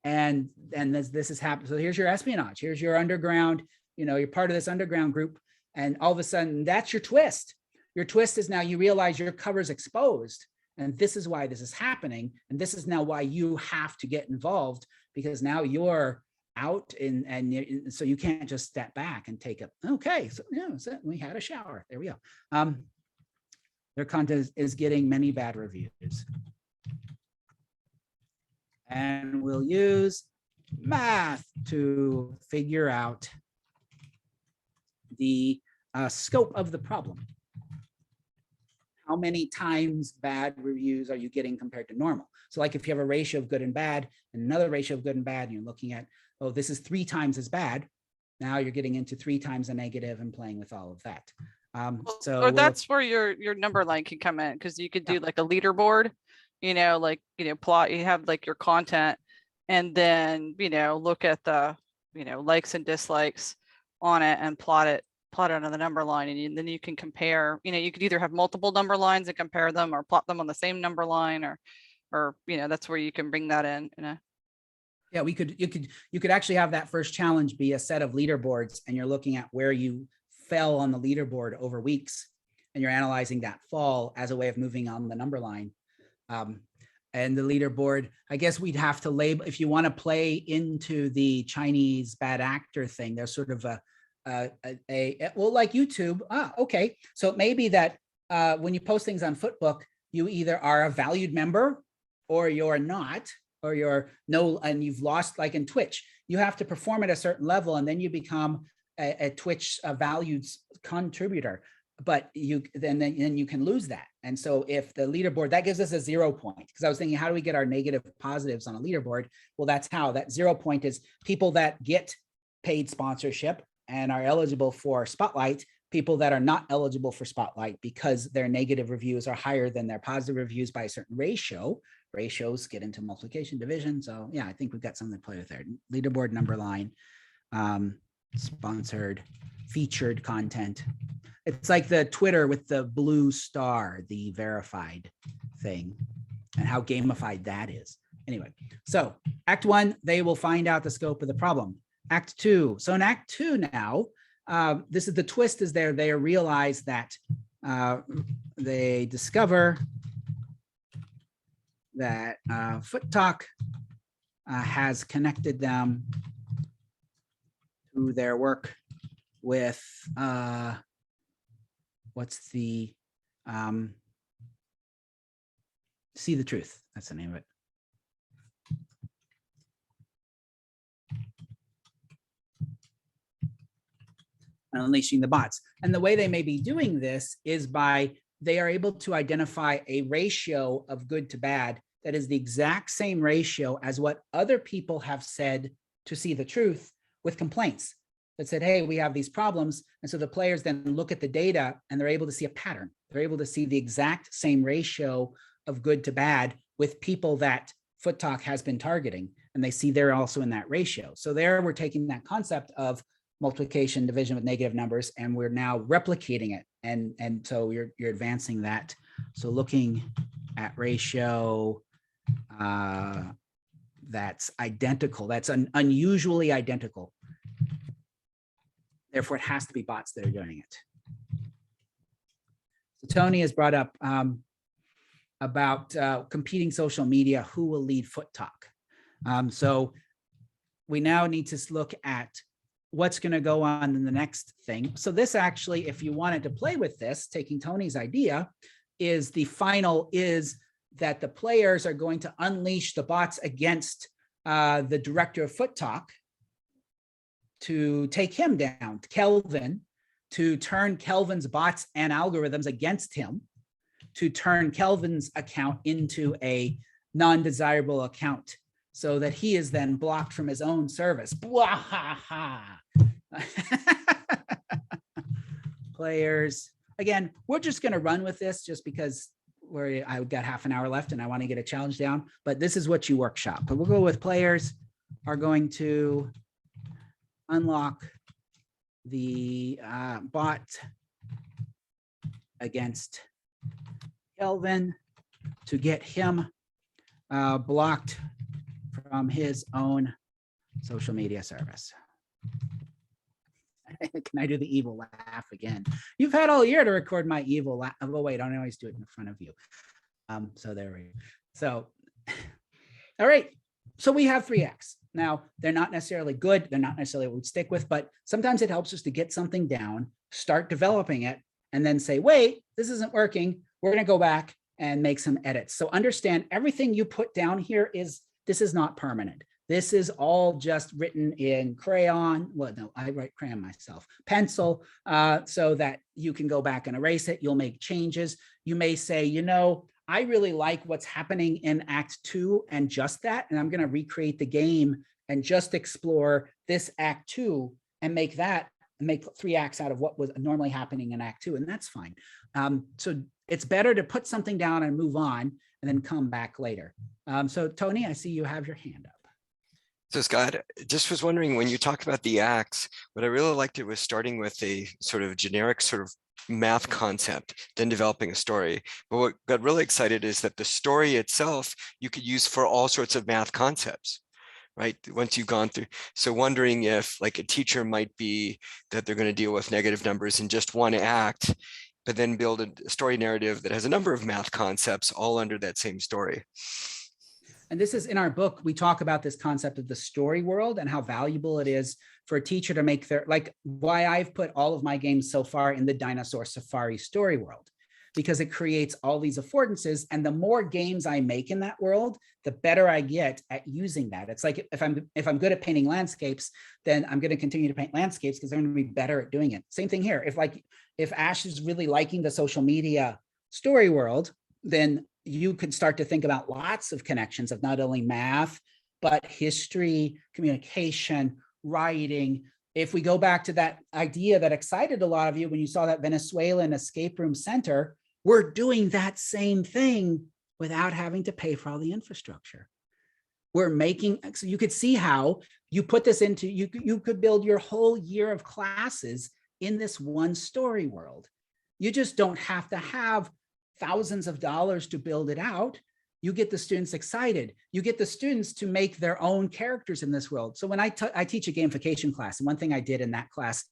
And this is happening. So here's your espionage. Here's your underground, you're part of this underground group. And all of a sudden that's your twist. Your twist is now you realize your cover's exposed. And this is why this is happening. And this is now why you have to get involved, because now you're out so you can't just step back and take it. Okay, so we had a shower. There we go. Their content is getting many bad reviews. And we'll use math to figure out the scope of the problem. How many times bad reviews are you getting compared to normal? So like if you have a ratio of good and bad and another ratio of good and bad, and you're looking at, oh, this is 3 times as bad. Now you're getting into 3 times a negative and playing with all of that. Or that's where your number line can come in, because you could do like a leaderboard, plot, you have like your content, and then, look at the, likes and dislikes on it and plot it on the number line. And then you can compare, you could either have multiple number lines and compare them, or plot them on the same number line, or that's where you can bring that in. Yeah, you could actually have that first challenge be a set of leaderboards, and you're looking at where you fell on the leaderboard over weeks, and you're analyzing that fall as a way of moving on the number line. And the leaderboard, I guess we'd have to label, if you want to play into the Chinese bad actor thing, there's sort of well, like YouTube. Okay. So it may be that when you post things on Footbook, you either are a valued member or you're not, or you're no, and you've lost, like in Twitch, you have to perform at a certain level and then you become a Twitch valued contributor, but then you can lose that. And so if the leaderboard, that gives us a 0 point, because I was thinking, how do we get our negative positives on a leaderboard? Well, that's how. That 0 point is people that get paid sponsorship and are eligible for Spotlight, people that are not eligible for Spotlight because their negative reviews are higher than their positive reviews by a certain ratio. Ratios get into multiplication, division. So yeah, I think we've got something to play with there. Leaderboard number line, sponsored, featured content. It's like the Twitter with the blue star, the verified thing, and how gamified that is. Anyway, so Act 1, they will find out the scope of the problem. Act 2. So in Act 2 now, this is the twist is there. They realize that they discover that Foot Talk has connected them to their work with what's the See the Truth. That's the name of it. Unleashing the bots. And the way they may be doing this is by they are able to identify a ratio of good to bad that is the exact same ratio as what other people have said to See the Truth with complaints that said, hey, we have these problems. And so the players then look at the data and they're able to see a pattern. They're able to see the exact same ratio of good to bad with people that Foot Talk has been targeting. And they see they're also in that ratio. So there we're taking that concept of multiplication, division with negative numbers, and we're now replicating it. And so you're advancing that. So looking at ratio that's identical, that's unusually identical. Therefore, it has to be bots that are doing it. So Tony has brought up about competing social media, who will lead Foot Talk. So we now need to look at what's going to go on in the next thing. So this actually, if you wanted to play with this, taking Tony's idea, is the final is that the players are going to unleash the bots against the director of Foot Talk to take him down, Kelvin, to turn Kelvin's bots and algorithms against him, to turn Kelvin's account into a non-desirable account so that he is then blocked from his own service. Players, again, we're just going to run with this just because I've got half an hour left and I want to get a challenge down, but this is what you workshop. But we'll go with players are going to unlock the bot against Kelvin to get him blocked from his own social media service. Can I do the evil laugh again? You've had all year to record my evil laugh. Oh, wait, I don't always do it in front of you. So there we go. So, all right. So we have 3 acts. Now, they're not necessarily good. They're not necessarily what we'd stick with, but sometimes it helps us to get something down, start developing it, and then say, wait, this isn't working. We're going to go back and make some edits. So understand everything you put down here this is not permanent. This is all just written in crayon. Well, no, I write crayon myself, pencil, so that you can go back and erase it. You'll make changes. You may say, you know, I really like what's happening in Act 2 and just that, and I'm going to recreate the game and just explore this Act 2 and make 3 acts out of what was normally happening in Act 2, and that's fine. So it's better to put something down and move on and then come back later. So Tony, I see you have your hand up. So Scott, just was wondering, when you talk about the acts, what I really liked it was starting with a sort of generic sort of math concept, then developing a story. But what got really excited is that the story itself, you could use for all sorts of math concepts, right? Once you've gone through. So wondering if like a teacher might be that they're going to deal with negative numbers in just one act, but then build a story narrative that has a number of math concepts all under that same story. And this is in our book, we talk about this concept of the story world and how valuable it is for a teacher to make their, like why I've put all of my games so far in the Dinosaur Safari story world, because it creates all these affordances. And the more games I make in that world, the better I get at using that. It's like if I'm good at painting landscapes, then I'm going to continue to paint landscapes because I'm going to be better at doing it. Same thing here. If Ash is really liking the social media story world, then you could start to think about lots of connections of not only math, but history, communication, writing. If we go back to that idea that excited a lot of you when you saw that Venezuelan escape room center, we're doing that same thing without having to pay for all the infrastructure. We're making, so you could see how you put this into, you could build your whole year of classes in this one story world. You just don't have to have thousands of dollars to build it out. You get the students excited. You get the students to make their own characters in this world. So when I teach a gamification class, and one thing I did in that class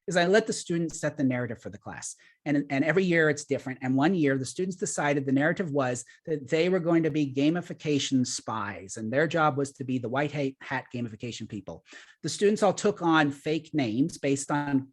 is I let the students set the narrative for the class. And every year it's different. And one year the students decided the narrative was that they were going to be gamification spies. And their job was to be the white hat gamification people. The students all took on fake names based on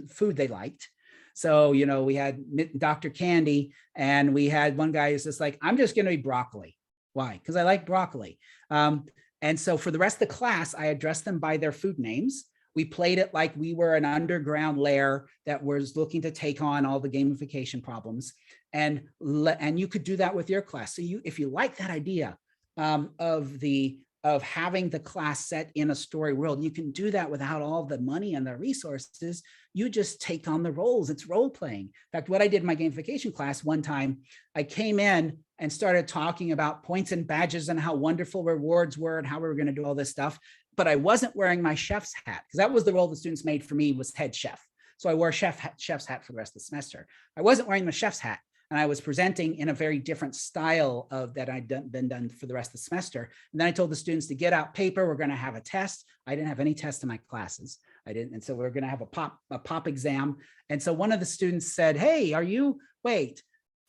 food they liked. So, you know, we had Dr. Candy, and we had one guy who's just like, I'm just going to be broccoli. Why? Because I like broccoli. And so for the rest of the class, I addressed them by their food names. We played it like we were an underground lair that was looking to take on all the gamification problems. And you could do that with your class. So if you like that idea of having the class set in a story world, you can do that without all the money and the resources. You just take on the roles. It's role playing. In fact, what I did in my gamification class one time, I came in and started talking about points and badges and how wonderful rewards were and how we were going to do all this stuff. But I wasn't wearing my chef's hat, because that was the role the students made for me, was head chef. So I wore chef's hat for the rest of the semester. I wasn't wearing my chef's hat, and I was presenting in a very different style of that I'd been done for the rest of the semester. And then I told the students to get out paper. We're going to have a test. I didn't have any tests in my classes. I didn't. And so we're going to have a pop exam. And so one of the students said, hey, are you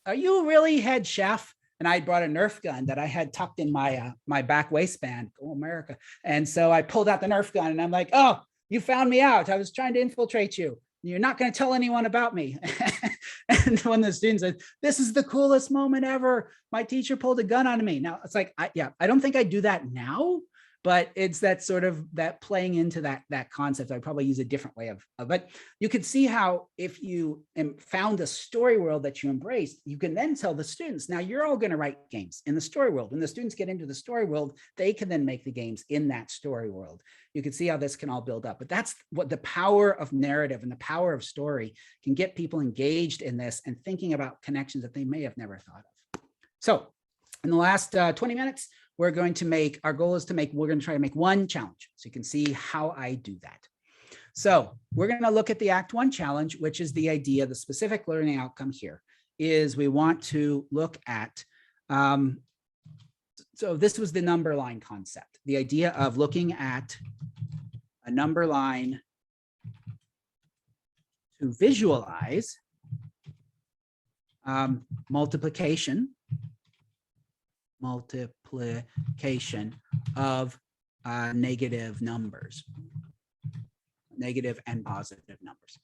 really head chef? And I brought a Nerf gun that I had tucked in my back waistband. Go America. And so I pulled out the Nerf gun and I'm like, oh, you found me out. I was trying to infiltrate you. You're not going to tell anyone about me. And when the student said, this is the coolest moment ever, my teacher pulled a gun on me. Now it's like, I don't think I do that now, but it's that sort of that playing into that concept. I probably use a different way of, but you could see how if you found a story world that you embraced, you can then tell the students, now you're all going to write games in the story world. When the students get into the story world, they can then make the games in that story world. You can see how this can all build up, but that's what the power of narrative and the power of story can get people engaged in this and thinking about connections that they may have never thought of. So in the last 20 minutes, we're going to we're going to try to make one challenge. So you can see how I do that. So we're going to look at the Act 1 challenge, which is the idea, the specific learning outcome here is we want to look at, so this was the number line concept, the idea of looking at a number line to visualize multiplication of negative numbers, negative and positive numbers.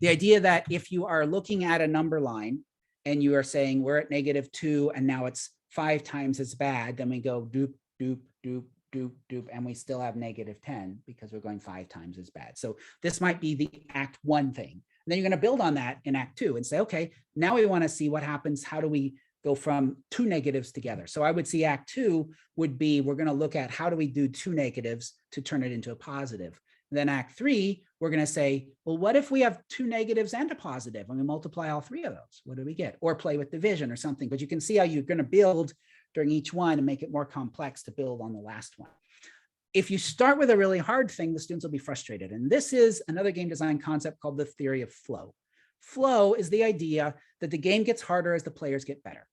The idea that if you are looking at a number line and you are saying we're at -2 and now it's 5 times as bad, then we go doop, doop, doop, doop, doop, and we still have -10 because we're going 5 times as bad. So this might be the Act 1 thing. And then you're going to build on that in Act 2 and say, okay, now we want to see what happens. How do we go from 2 negatives together? So I would see Act 2 would be, we're going to look at how do we do 2 negatives to turn it into a positive. And then Act 3, we're going to say, well, what if we have 2 negatives and a positive and we multiply all 3 of those? What do we get? Or play with division or something. But you can see how you're going to build during each one and make it more complex to build on the last one. If you start with a really hard thing, the students will be frustrated. And this is another game design concept called the theory of flow. Flow is the idea that the game gets harder as the players get better.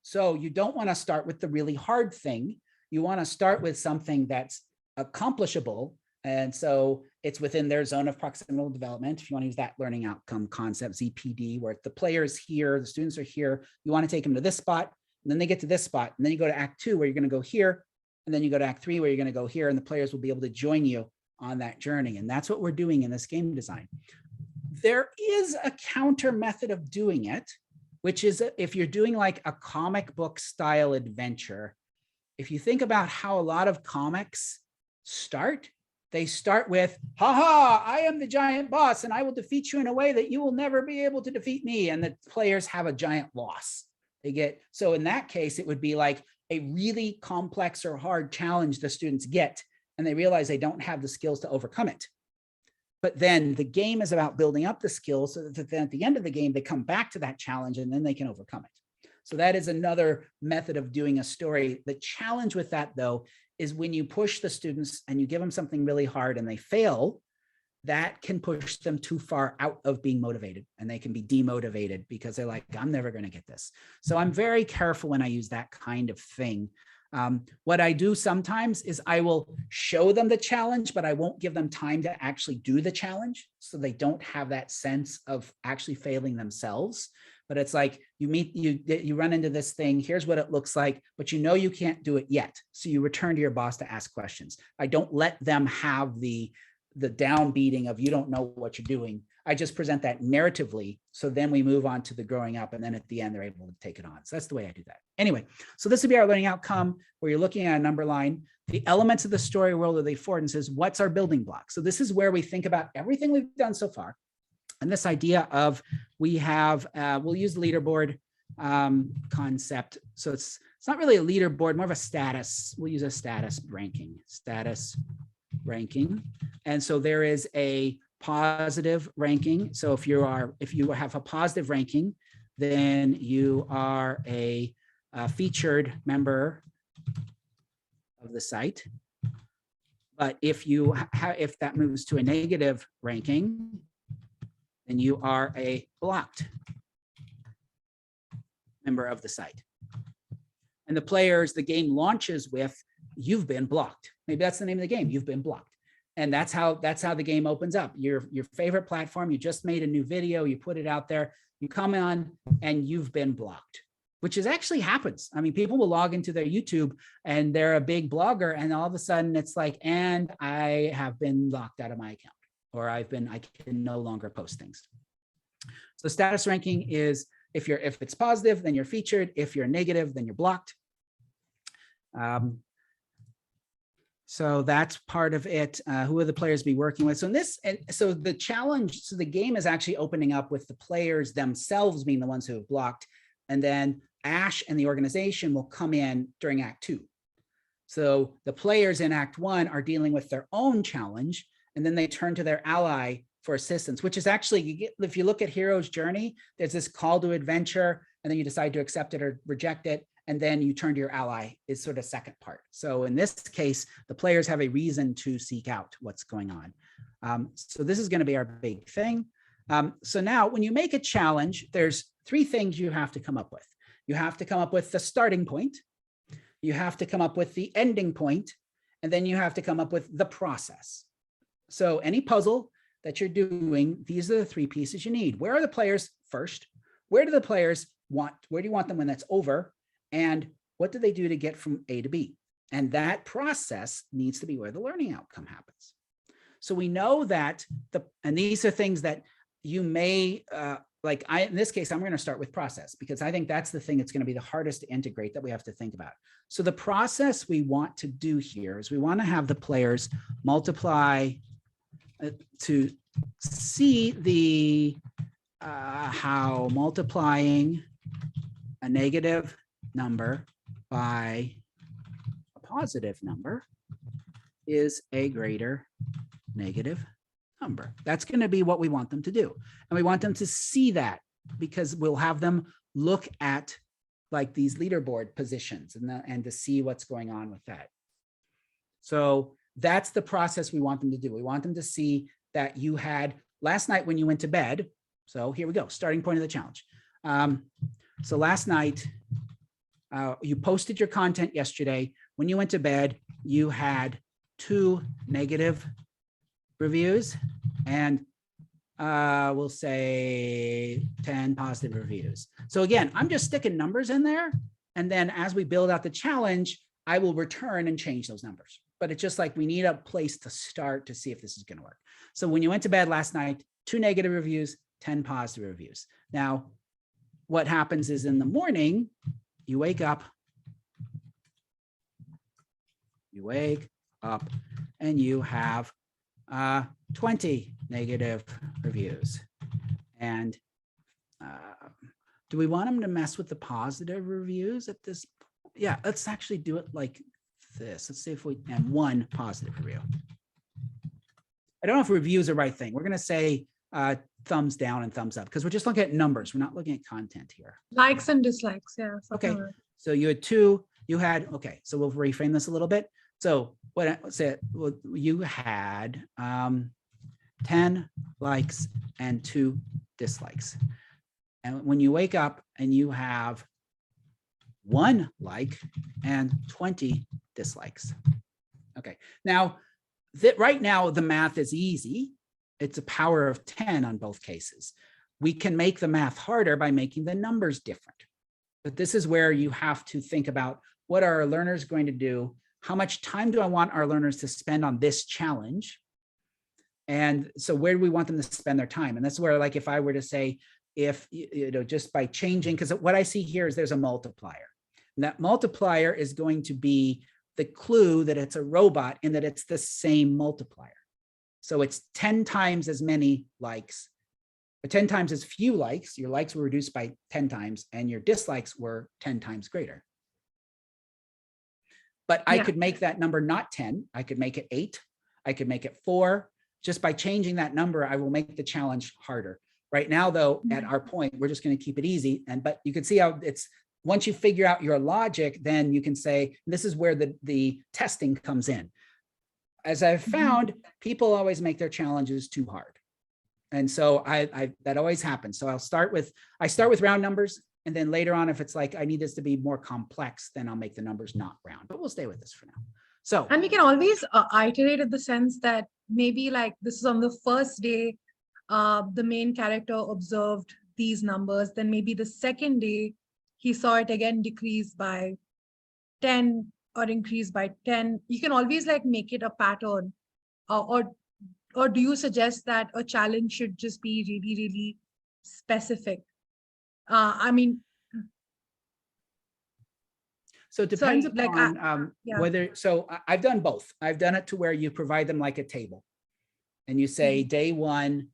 So you don't want to start with the really hard thing. You want to start with something that's accomplishable. And so it's within their zone of proximal development. If you want to use that learning outcome concept, ZPD, where the player's here, the students are here, you want to take them to this spot, and then they get to this spot. And then you go to Act 2, where you're going to go here. And then you go to Act 3, where you're going to go here, and the players will be able to join you on that journey. And that's what we're doing in this game design. There is a counter method of doing it, which is if you're doing like a comic book style adventure, if you think about how a lot of comics start, they start with, haha, I am the giant boss and I will defeat you in a way that you will never be able to defeat me. And the players have a giant loss. So in that case, it would be like a really complex or hard challenge the students get, and they realize they don't have the skills to overcome it. But then the game is about building up the skills so that then at the end of the game, they come back to that challenge and then they can overcome it. So that is another method of doing a story. The challenge with that, though, is when you push the students and you give them something really hard and they fail, that can push them too far out of being motivated, and they can be demotivated because they're like, I'm never going to get this. So I'm very careful when I use that kind of thing. What I do sometimes is I will show them the challenge, but I won't give them time to actually do the challenge, so they don't have that sense of actually failing themselves. But it's like you run into this thing, here's what it looks like, but you know you can't do it yet. So you return to your boss to ask questions. I don't let them have the downbeating of you don't know what you're doing. I just present that narratively. So then we move on to the growing up, and then at the end, they're able to take it on. So that's the way I do that. Anyway, so this would be our learning outcome where you're looking at a number line. The elements of the story world are the affordances. What's our building block? So this is where we think about everything we've done so far. And this idea of we have, we'll use the leaderboard concept. So it's not really a leaderboard, more of a status. We'll use a status ranking. And so there is a positive ranking. So if you have a positive ranking, then you are a featured member of the site. But if that moves to a negative ranking, then you are a blocked member of the site. And the game launches with, you've been blocked. Maybe that's the name of the game, you've been blocked. And that's how the game opens up. Your favorite platform, you just made a new video, you put it out there, you come on and you've been blocked, which actually happens. I mean, people will log into their YouTube and they're a big blogger, and all of a sudden it's like, and I have been locked out of my account, or I can no longer post things. So status ranking is if it's positive, then you're featured. If you're negative, then you're blocked. So that's part of it. Who are the players be working with? So the challenge, so the game is actually opening up with the players themselves being the ones who have blocked, and then Ash and the organization will come in during Act 2. So the players in Act 1 are dealing with their own challenge, and then they turn to their ally for assistance, which is actually, if you look at Hero's Journey, there's this call to adventure, and then you decide to accept it or reject it. And then you turn to your ally is sort of second part. So in this case, the players have a reason to seek out what's going on. So this is going to be our big thing. So now when you make a challenge, there's 3 things you have to come up with. You have to come up with the starting point. You have to come up with the ending point, and then you have to come up with the process. So any puzzle that you're doing, these are the 3 pieces you need. Where are the players first? Where do the players want? Where do you want them when that's over? And what do they do to get from A to B? And that process needs to be where the learning outcome happens. So we know that and these are things that you may, in this case, I'm going to start with process, because I think that's the thing that's going to be the hardest to integrate, that we have to think about. So the process we want to do here is we want to have the players multiply to see how multiplying a negative number by a positive number is a greater negative number. That's going to be what we want them to do. And we want them to see that, because we'll have them look at like these leaderboard positions and to see what's going on with that. So that's the process we want them to do. We want them to see that you had last night when you went to bed. So here we go, starting point of the challenge. So last night, you posted your content yesterday. When you went to bed, you had 2 negative reviews and we'll say 10 positive reviews. So again, I'm just sticking numbers in there. And then as we build out the challenge, I will return and change those numbers. But it's just like we need a place to start to see if this is going to work. So when you went to bed last night, 2 negative reviews, 10 positive reviews. Now, what happens is in the morning, you wake up and you have 20 negative reviews. And do we want them to mess with the positive reviews at this? Yeah, let's actually do it like this. Let's see if we, and one positive review. I don't know if review is the right thing. We're going to say thumbs down and thumbs up because we're just looking at numbers. We're not looking at content here. Likes and dislikes. Yeah. Okay. So you had two, you had, okay. So we'll reframe this a little bit. So what say well, you had 10 likes and 2 dislikes. And when you wake up and you have 1 like and 20 dislikes. Okay. Now, right now, the math is easy. It's a power of 10 on both cases. We can make the math harder by making the numbers different. But this is where you have to think about what are our learners going to do? How much time do I want our learners to spend on this challenge? And so where do we want them to spend their time? And that's where, like, if I were to say, if, you know, just by changing, because what I see here is there's a multiplier. And that multiplier is going to be the clue that it's a robot and that it's the same multiplier. So it's 10 times as many likes, or 10 times as few likes. Your likes were reduced by 10 times and your dislikes were 10 times greater. But I could make that number not 10. I could make it 8. I could make it 4. Just by changing that number, I will make the challenge harder. Right now, though, at our point, we're just going to keep it easy. But you can see how it's, once you figure out your logic, then you can say, this is where the testing comes in. As I've found, people always make their challenges too hard. And so that always happens. So I start with round numbers. And then later on, if it's like, I need this to be more complex, then I'll make the numbers not round, but we'll stay with this for now. So, and we can always iterate in the sense that maybe like this is on the first day, the main character observed these numbers. Then maybe the second day, he saw it again decrease by 10 or increase by 10. You can always like make it a pattern. Or do you suggest that a challenge should just be really, really specific? I mean, so it depends sorry, upon whether, so I've done both. I've done it to where you provide them like a table and you say day 1,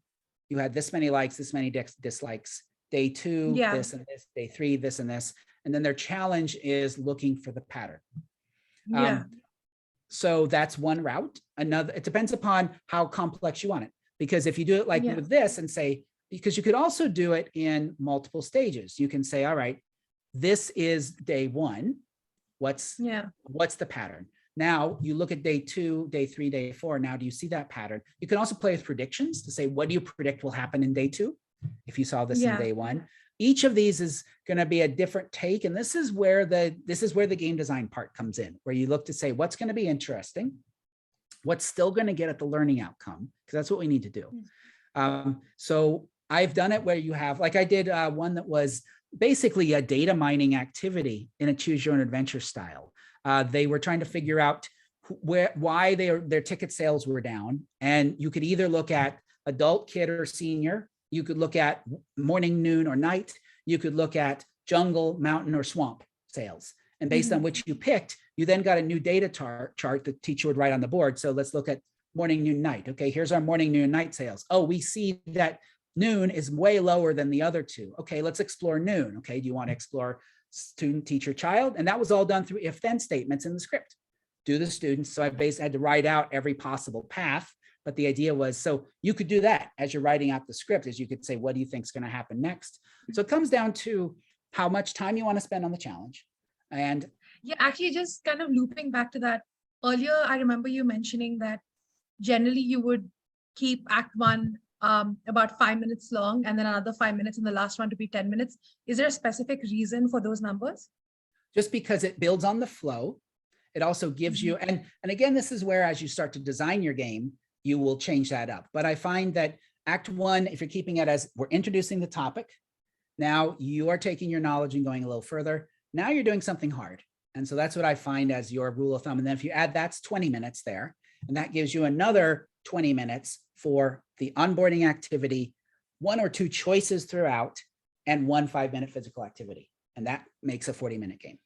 you had this many likes, this many dislikes, day 2, this and this, day 3, this and this. And then their challenge is looking for the pattern. So that's one route. Another, it depends upon how complex you want it. Because if you do it like with this and say, because you could also do it in multiple stages. You can say, all right, this is day 1. What's the pattern? Now you look at day 2, day 3, day 4. Now, do you see that pattern? You can also play with predictions to say, what do you predict will happen in day 2? If you saw this in day 1, each of these is going to be a different take. And this is where the game design part comes in, where you look to say, what's going to be interesting? What's still going to get at the learning outcome? Because that's what we need to do. So I've done it where you have, like I did one that was basically a data mining activity in a choose your own adventure style. They were trying to figure out why their ticket sales were down. And you could either look at adult, kid, or senior. You could look at morning, noon, or night. You could look at jungle, mountain, or swamp sales. And based on which you picked, you then got a new data chart the teacher would write on the board. So let's look at morning, noon, night. Okay, here's our morning, noon, night sales. Oh, we see that noon is way lower than the other 2. Okay, let's explore noon. Okay, do you want to explore student, teacher, child? And that was all done through if-then statements in the script. Do the students. So I basically had to write out every possible path. But the idea was, so you could do that as you're writing out the script, as you could say, what do you think is going to happen next? So it comes down to how much time you want to spend on the challenge. And actually just kind of looping back to that earlier, I remember you mentioning that generally you would keep act 1 about 5 minutes long and then another 5 minutes and the last one to be 10 minutes. Is there a specific reason for those numbers? Just because it builds on the flow. It also gives you, and again, this is where as you start to design your game, you will change that up. But I find that act 1, if you're keeping it as we're introducing the topic, now you are taking your knowledge and going a little further. Now you're doing something hard. And so that's what I find as your rule of thumb. And then if you add, that's 20 minutes there, and that gives you another 20 minutes for the onboarding activity, 1 or 2 choices throughout, and 1 5-minute physical activity. And that makes a 40-minute game.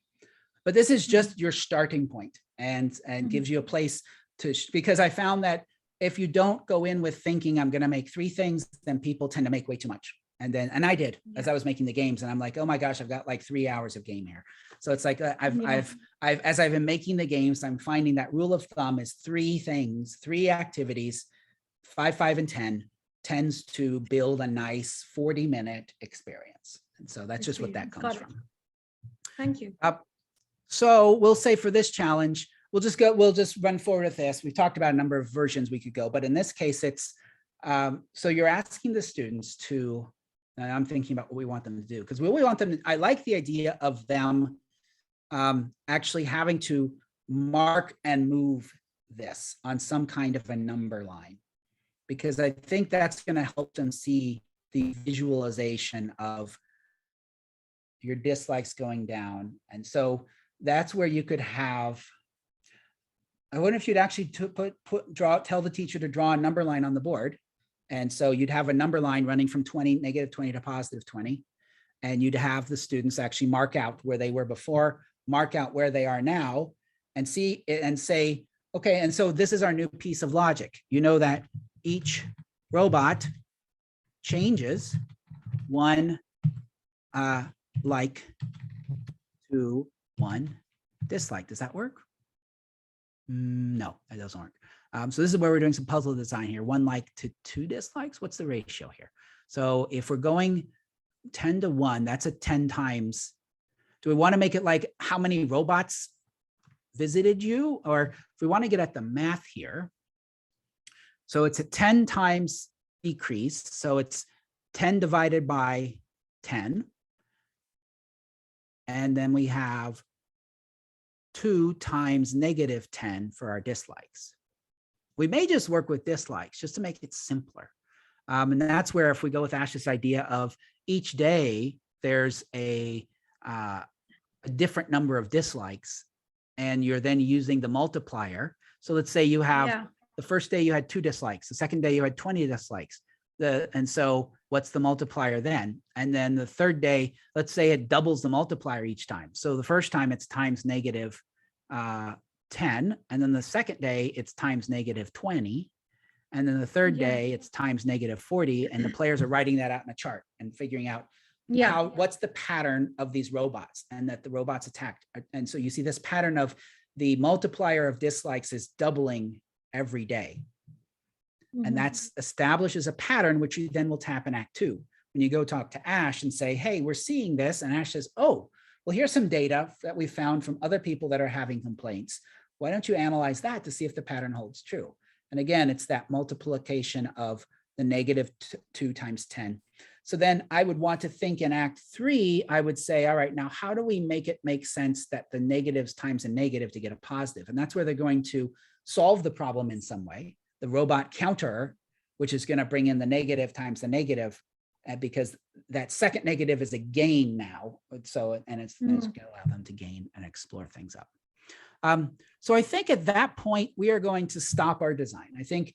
But this is just your starting point and gives you a place to, because I found that if you don't go in with thinking, I'm going to make 3 things, then people tend to make way too much. And I did as I was making the games, and I'm like, oh my gosh, I've got like 3 hours of game here. So it's like, as I've been making the games, I'm finding that rule of thumb is 3 things, 3 activities, 5, 5, and 10 tends to build a nice 40-minute experience. And so that's just what that comes from. Thank you. So we'll say for this challenge, we'll just run forward with this. We've talked about a number of versions we could go, but in this case, it's, so you're asking the students to, and I'm thinking about what we want them to do, because what we want them to, I like the idea of them actually having to mark and move this on some kind of a number line, because I think that's going to help them see the visualization of your dislikes going down. And so that's where you could have, I wonder if you'd actually tell the teacher to draw a number line on the board. And so you'd have a number line running from negative 20 to positive 20. And you'd have the students actually mark out where they were before, mark out where they are now, and see and say, okay, and so this is our new piece of logic. You know that each robot changes 1 like to 1 dislike. Does that work? No, it doesn't work. So this is where we're doing some puzzle design here. 1 like to 2 dislikes. What's the ratio here? So if we're going 10 to 1, that's a 10 times. Do we want to make it like how many robots visited you? Or if we want to get at the math here, so it's a 10 times decrease. So it's 10 divided by 10. And then we have 2 times negative 10 for our dislikes. We may just work with dislikes just to make it simpler. And that's where, if we go with Ash's idea of each day, there's a different number of dislikes, and you're then using the multiplier. So let's say you have the first day you had 2 dislikes, the second day you had 20 dislikes. And so what's the multiplier then? And then the third day, let's say it doubles the multiplier each time. So the first time it's times negative 10. And then the second day it's times negative 20. And then the third day it's times negative 40. And the players are writing that out in a chart and figuring out what's the pattern of these robots, and that the robots attacked. And so you see this pattern of the multiplier of dislikes is doubling every day. And that's establishes a pattern, which you then will tap in Act 2. When you go talk to Ash and say, hey, we're seeing this. And Ash says, oh, well, here's some data that we found from other people that are having complaints. Why don't you analyze that to see if the pattern holds true? And again, it's that multiplication of the negative 2 times 10. So then I would want to think in Act 3, I would say, all right, now how do we make it make sense that the negatives times a negative to get a positive? And that's where they're going to solve the problem in some way. The robot counter, which is going to bring in the negative times the negative, because that second negative is a gain now. So, and it's going to allow them to gain and explore things up. So I think at that point, we are going to stop our design. I think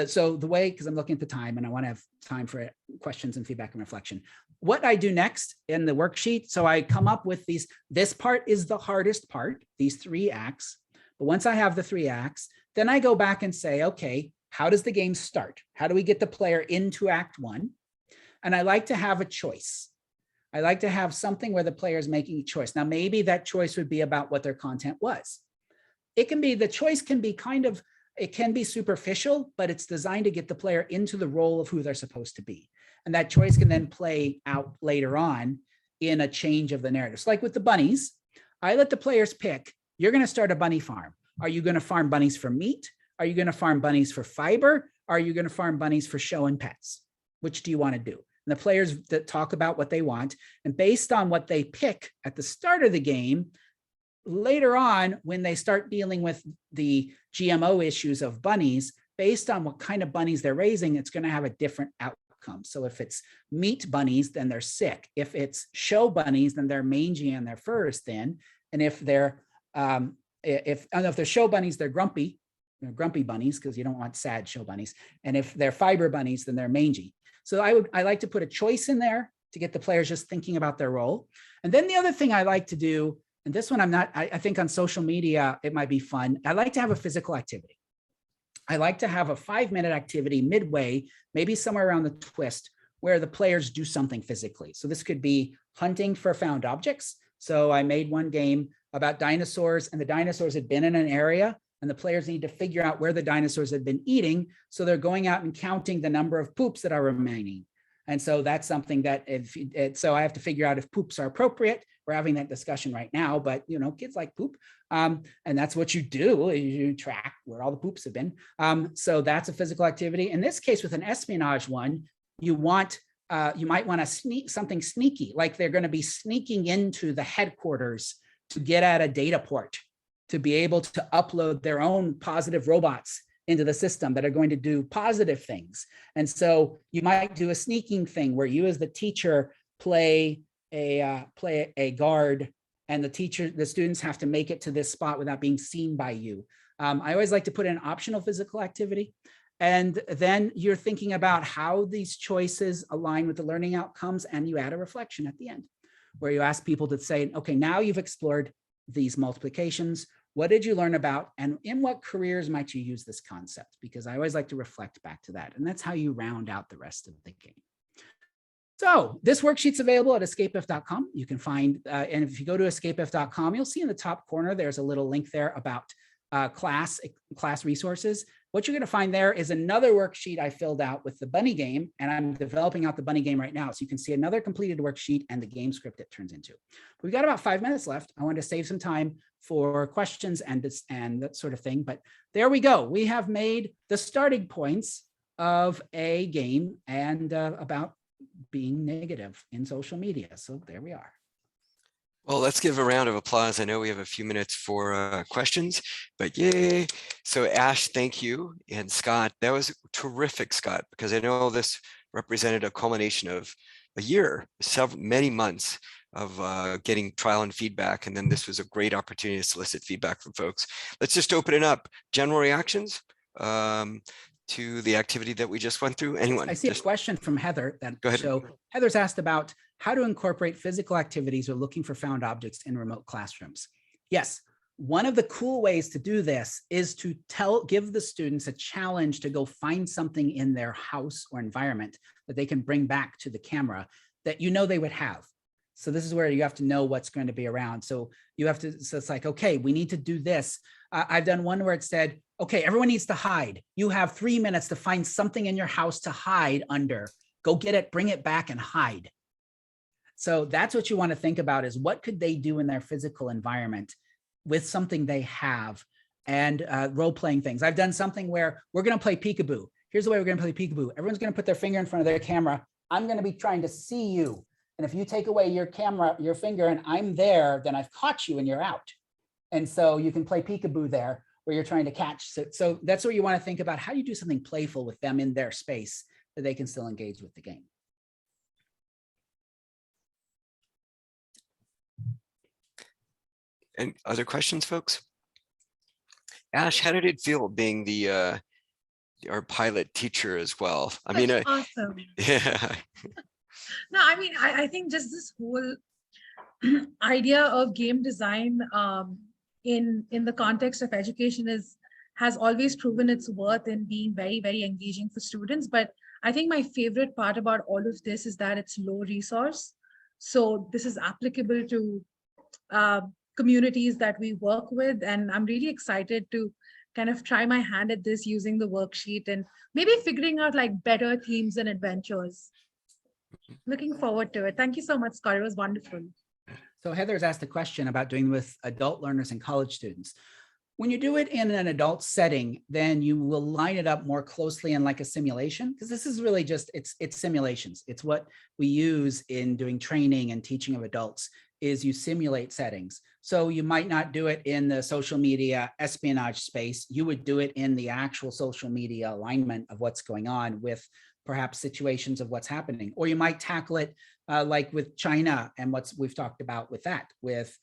so the way, because I'm looking at the time and I want to have time for questions and feedback and reflection. What I do next in the worksheet, so I come up with this part is the hardest part, these 3 acts. But once I have the 3 acts, then I go back and say, okay, how does the game start? How do we get the player into Act 1? And I like to have a choice. I like to have something where the player is making a choice. Now, maybe that choice would be about what their content was. It can be, the choice can be it can be superficial, but it's designed to get the player into the role of who they're supposed to be. And that choice can then play out later on in a change of the narrative. So like with the bunnies, I let the players pick, you're going to start a bunny farm. Are you going to farm bunnies for meat? Are you going to farm bunnies for fiber? Are you going to farm bunnies for show and pets? Which do you want to do? And the players that talk about what they want, and based on what they pick at the start of the game, later on, when they start dealing with the GMO issues of bunnies, based on what kind of bunnies they're raising, it's going to have a different outcome. So if it's meat bunnies, then they're sick. If it's show bunnies, then they're mangy and their fur is thin. And if they're if they're show bunnies, they're grumpy bunnies, because you don't want sad show bunnies. And if they're fiber bunnies, then they're mangy. So I like to put a choice in there to get the players just thinking about their role. And then the other thing I like to do, and this one I think on social media, it might be fun. I like to have a physical activity. I like to have a 5-minute activity midway, maybe somewhere around the twist, where the players do something physically. So this could be hunting for found objects. So I made one game about dinosaurs, and the dinosaurs had been in an area, and the players need to figure out where the dinosaurs had been eating. So they're going out and counting the number of poops that are remaining. And so that's something that so I have to figure out if poops are appropriate. We're having that discussion right now, but kids like poop. And that's what you do. You track where all the poops have been. So that's a physical activity. In this case, with an espionage one, you might want to sneak something sneaky, like they're going to be sneaking into the headquarters to get at a data port, to be able to upload their own positive robots into the system that are going to do positive things. And so you might do a sneaking thing where you as the teacher play a guard, and the students have to make it to this spot without being seen by you. I always like to put in optional physical activity. And then you're thinking about how these choices align with the learning outcomes, and you add a reflection at the end where you ask people to say, okay, now you've explored these multiplications. What did you learn about, and in what careers might you use this concept? Because I always like to reflect back to that. And that's how you round out the rest of the game. So this worksheet's available at escapeif.com. You can find, and if you go to escapeif.com, you'll see in the top corner, there's a little link there about class resources. What you're going to find there is another worksheet I filled out with the bunny game, and I'm developing out the bunny game right now. So you can see another completed worksheet and the game script it turns into. We've got about 5 minutes left. I want to save some time for questions and that sort of thing. But there we go. We have made the starting points of a game and about being negative in social media. So there we are. Well, let's give a round of applause. I know we have a few minutes for questions, but yay. So Ash, thank you. And Scott, that was terrific, Scott, because I know this represented a culmination of a year, many months of getting trial and feedback. And then this was a great opportunity to solicit feedback from folks. Let's just open it up. General reactions to the activity that we just went through. Anyone? I see a question from Heather. Go ahead. So Heather's asked about how to incorporate physical activities or looking for found objects in remote classrooms. Yes, one of the cool ways to do this is to give the students a challenge to go find something in their house or environment that they can bring back to the camera that they would have. So this is where you have to know what's going to be around. So you have to, so it's like, okay, we need to do this. I've done one where it said, okay, everyone needs to hide. You have 3 minutes to find something in your house to hide under. Go get it, bring it back and hide. So that's what you want to think about, is what could they do in their physical environment with something they have, and role-playing things. I've done something where we're going to play peekaboo. Here's the way we're going to play peekaboo. Everyone's going to put their finger in front of their camera. I'm going to be trying to see you. And if you take away your camera, your finger, and I'm there, then I've caught you and you're out. And so you can play peekaboo there where you're trying to catch. So that's what you want to think about. How do you do something playful with them in their space that they can still engage with the game? And other questions, folks? Ash, how did it feel being our pilot teacher as well? I mean, awesome. Yeah. No, I mean, I think just this whole idea of game design in the context of education has always proven its worth in being very, very engaging for students. But I think my favorite part about all of this is that it's low resource. So this is applicable to communities that we work with. And I'm really excited to kind of try my hand at this using the worksheet and maybe figuring out like better themes and adventures. Looking forward to it. Thank you so much, Scott. It was wonderful. So Heather's asked a question about doing with adult learners and college students. When you do it in an adult setting, then you will line it up more closely in like a simulation, because this is really just, it's simulations. It's what we use in doing training and teaching of adults, is you simulate settings. So you might not do it in the social media espionage space. You would do it in the actual social media alignment of what's going on with perhaps situations of what's happening. Or you might tackle it like with China and what we've talked about with that, with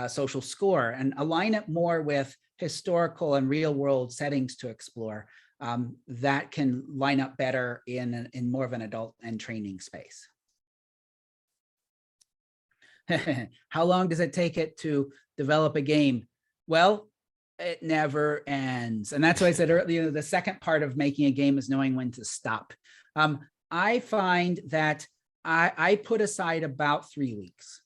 social score, and align it more with historical and real world settings to explore that can line up better in more of an adult and training space. How long does it take it to develop a game? Well, it never ends. And that's why I said earlier, the second part of making a game is knowing when to stop. I find that I put aside about 3 weeks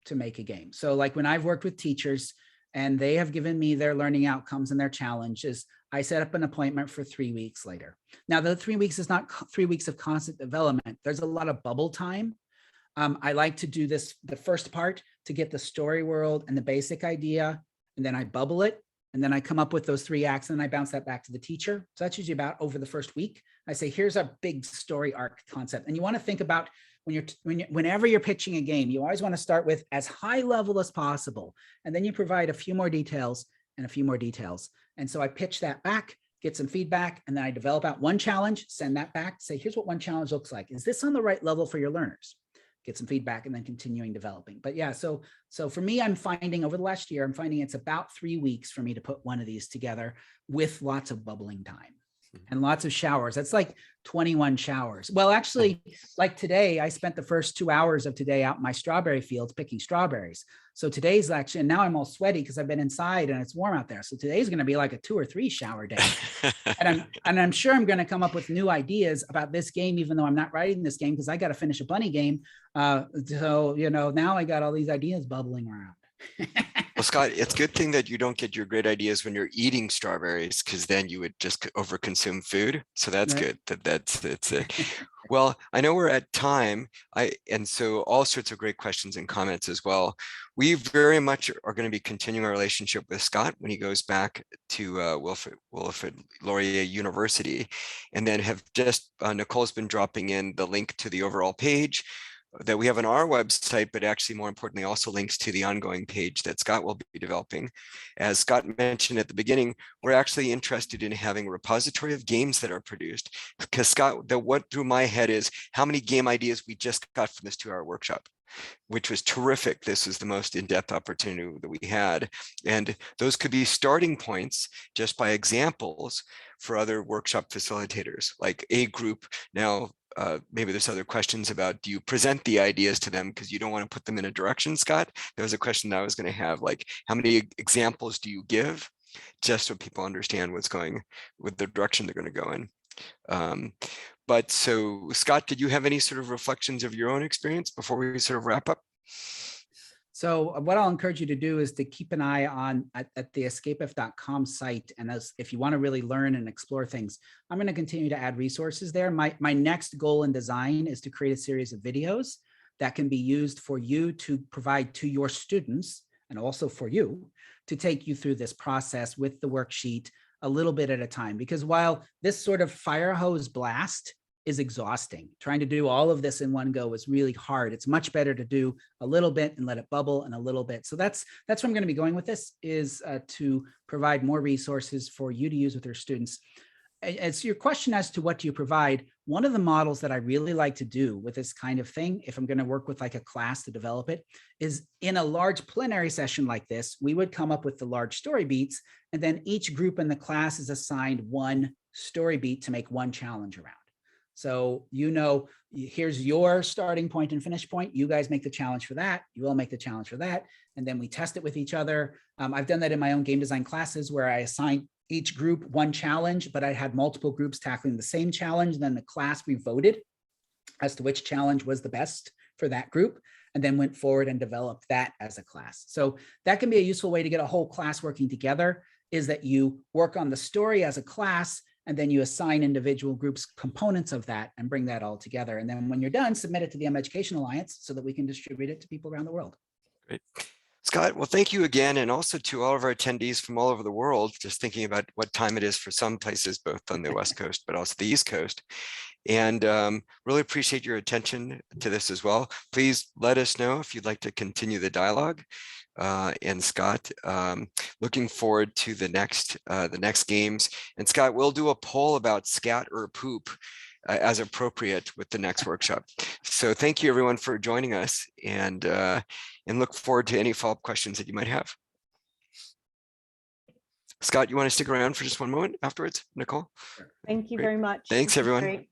to make a game. So like when I've worked with teachers and they have given me their learning outcomes and their challenges, I set up an appointment for 3 weeks later. Now, the 3 weeks is not 3 weeks of constant development. There's a lot of bubble time. I like to do this, the first part, to get the story world and the basic idea, and then I bubble it, and then I come up with those 3 acts, and I bounce that back to the teacher. So that's usually about over the first week. I say, here's a big story arc concept. And you want to think about whenever you're pitching a game, you always want to start with as high level as possible. And then you provide a few more details and a few more details. And so I pitch that back, get some feedback, and then I develop out one challenge, send that back, say, here's what one challenge looks like. Is this on the right level for your learners? Get some feedback and then continuing developing. But yeah, so for me, I'm finding over the last year, I'm finding it's about 3 weeks for me to put one of these together with lots of bubbling time and lots of showers. That's like 21 showers. Well, actually, like today, I spent the first 2 hours of today out in my strawberry fields picking strawberries. So today's actually, and now I'm all sweaty because I've been inside and it's warm out there. So today's going to be like a 2 or 3 shower day. And I'm sure I'm going to come up with new ideas about this game, even though I'm not writing this game, because I got to finish a bunny game. So, you know, now I got all these ideas bubbling around. Well, Scott, it's a good thing that you don't get your great ideas when you're eating strawberries, because then you would just overconsume food. So that's Right. good. That's it. Well, I know we're at time. And so all sorts of great questions and comments as well. We very much are going to be continuing our relationship with Scott when he goes back to Wilfrid Laurier University, and then have just Nicole's been dropping in the link to the overall page that we have on our website, but actually more importantly, also links to the ongoing page that Scott will be developing. As Scott mentioned at the beginning, we're actually interested in having a repository of games that are produced, because Scott, what through my head is how many game ideas we just got from this 2-hour workshop, which was terrific. This is the most in-depth opportunity that we had. And those could be starting points just by examples for other workshop facilitators, like a group. Now, maybe there's other questions about, do you present the ideas to them because you don't want to put them in a direction, Scott? There was a question that I was going to have, like, how many examples do you give, just so people understand what's going with the direction they're going to go in. But so, Scott, did you have any sort of reflections of your own experience before we sort of wrap up? So what I'll encourage you to do is to keep an eye on at the escapeif.com site. And if you want to really learn and explore things, I'm going to continue to add resources there. My next goal in design is to create a series of videos that can be used for you to provide to your students, and also for you to take you through this process with the worksheet a little bit at a time. Because while this sort of fire hose blast is exhausting, trying to do all of this in one go is really hard. It's much better to do a little bit and let it bubble and a little bit. So that's where I'm going to be going with this, is to provide more resources for you to use with your students. As your question as to what do you provide, one of the models that I really like to do with this kind of thing, if I'm going to work with like a class to develop it, is in a large plenary session like this, we would come up with the large story beats, and then each group in the class is assigned one story beat to make one challenge around. So, you know, here's your starting point and finish point. You guys make the challenge for that. You all make the challenge for that. And then we test it with each other. I've done that in my own game design classes where I assign each group one challenge, but I had multiple groups tackling the same challenge. Then the class, we voted as to which challenge was the best for that group, and then went forward and developed that as a class. So that can be a useful way to get a whole class working together, is that you work on the story as a class, and then you assign individual groups components of that and bring that all together. And then when you're done, submit it to the mEducation Alliance so that we can distribute it to people around the world. Great. Scott, well, thank you again. And also to all of our attendees from all over the world, just thinking about what time it is for some places, both on the West Coast, but also the East Coast. And really appreciate your attention to this as well. Please let us know if you'd like to continue the dialogue. And Scott, looking forward to the next games. And Scott, we'll do a poll about scat or poop as appropriate with the next workshop. So thank you everyone for joining us, and look forward to any follow-up questions that you might have. Scott, you want to stick around for just one moment afterwards, Nicole? Thank you Great. very much. Thanks, This was everyone. great.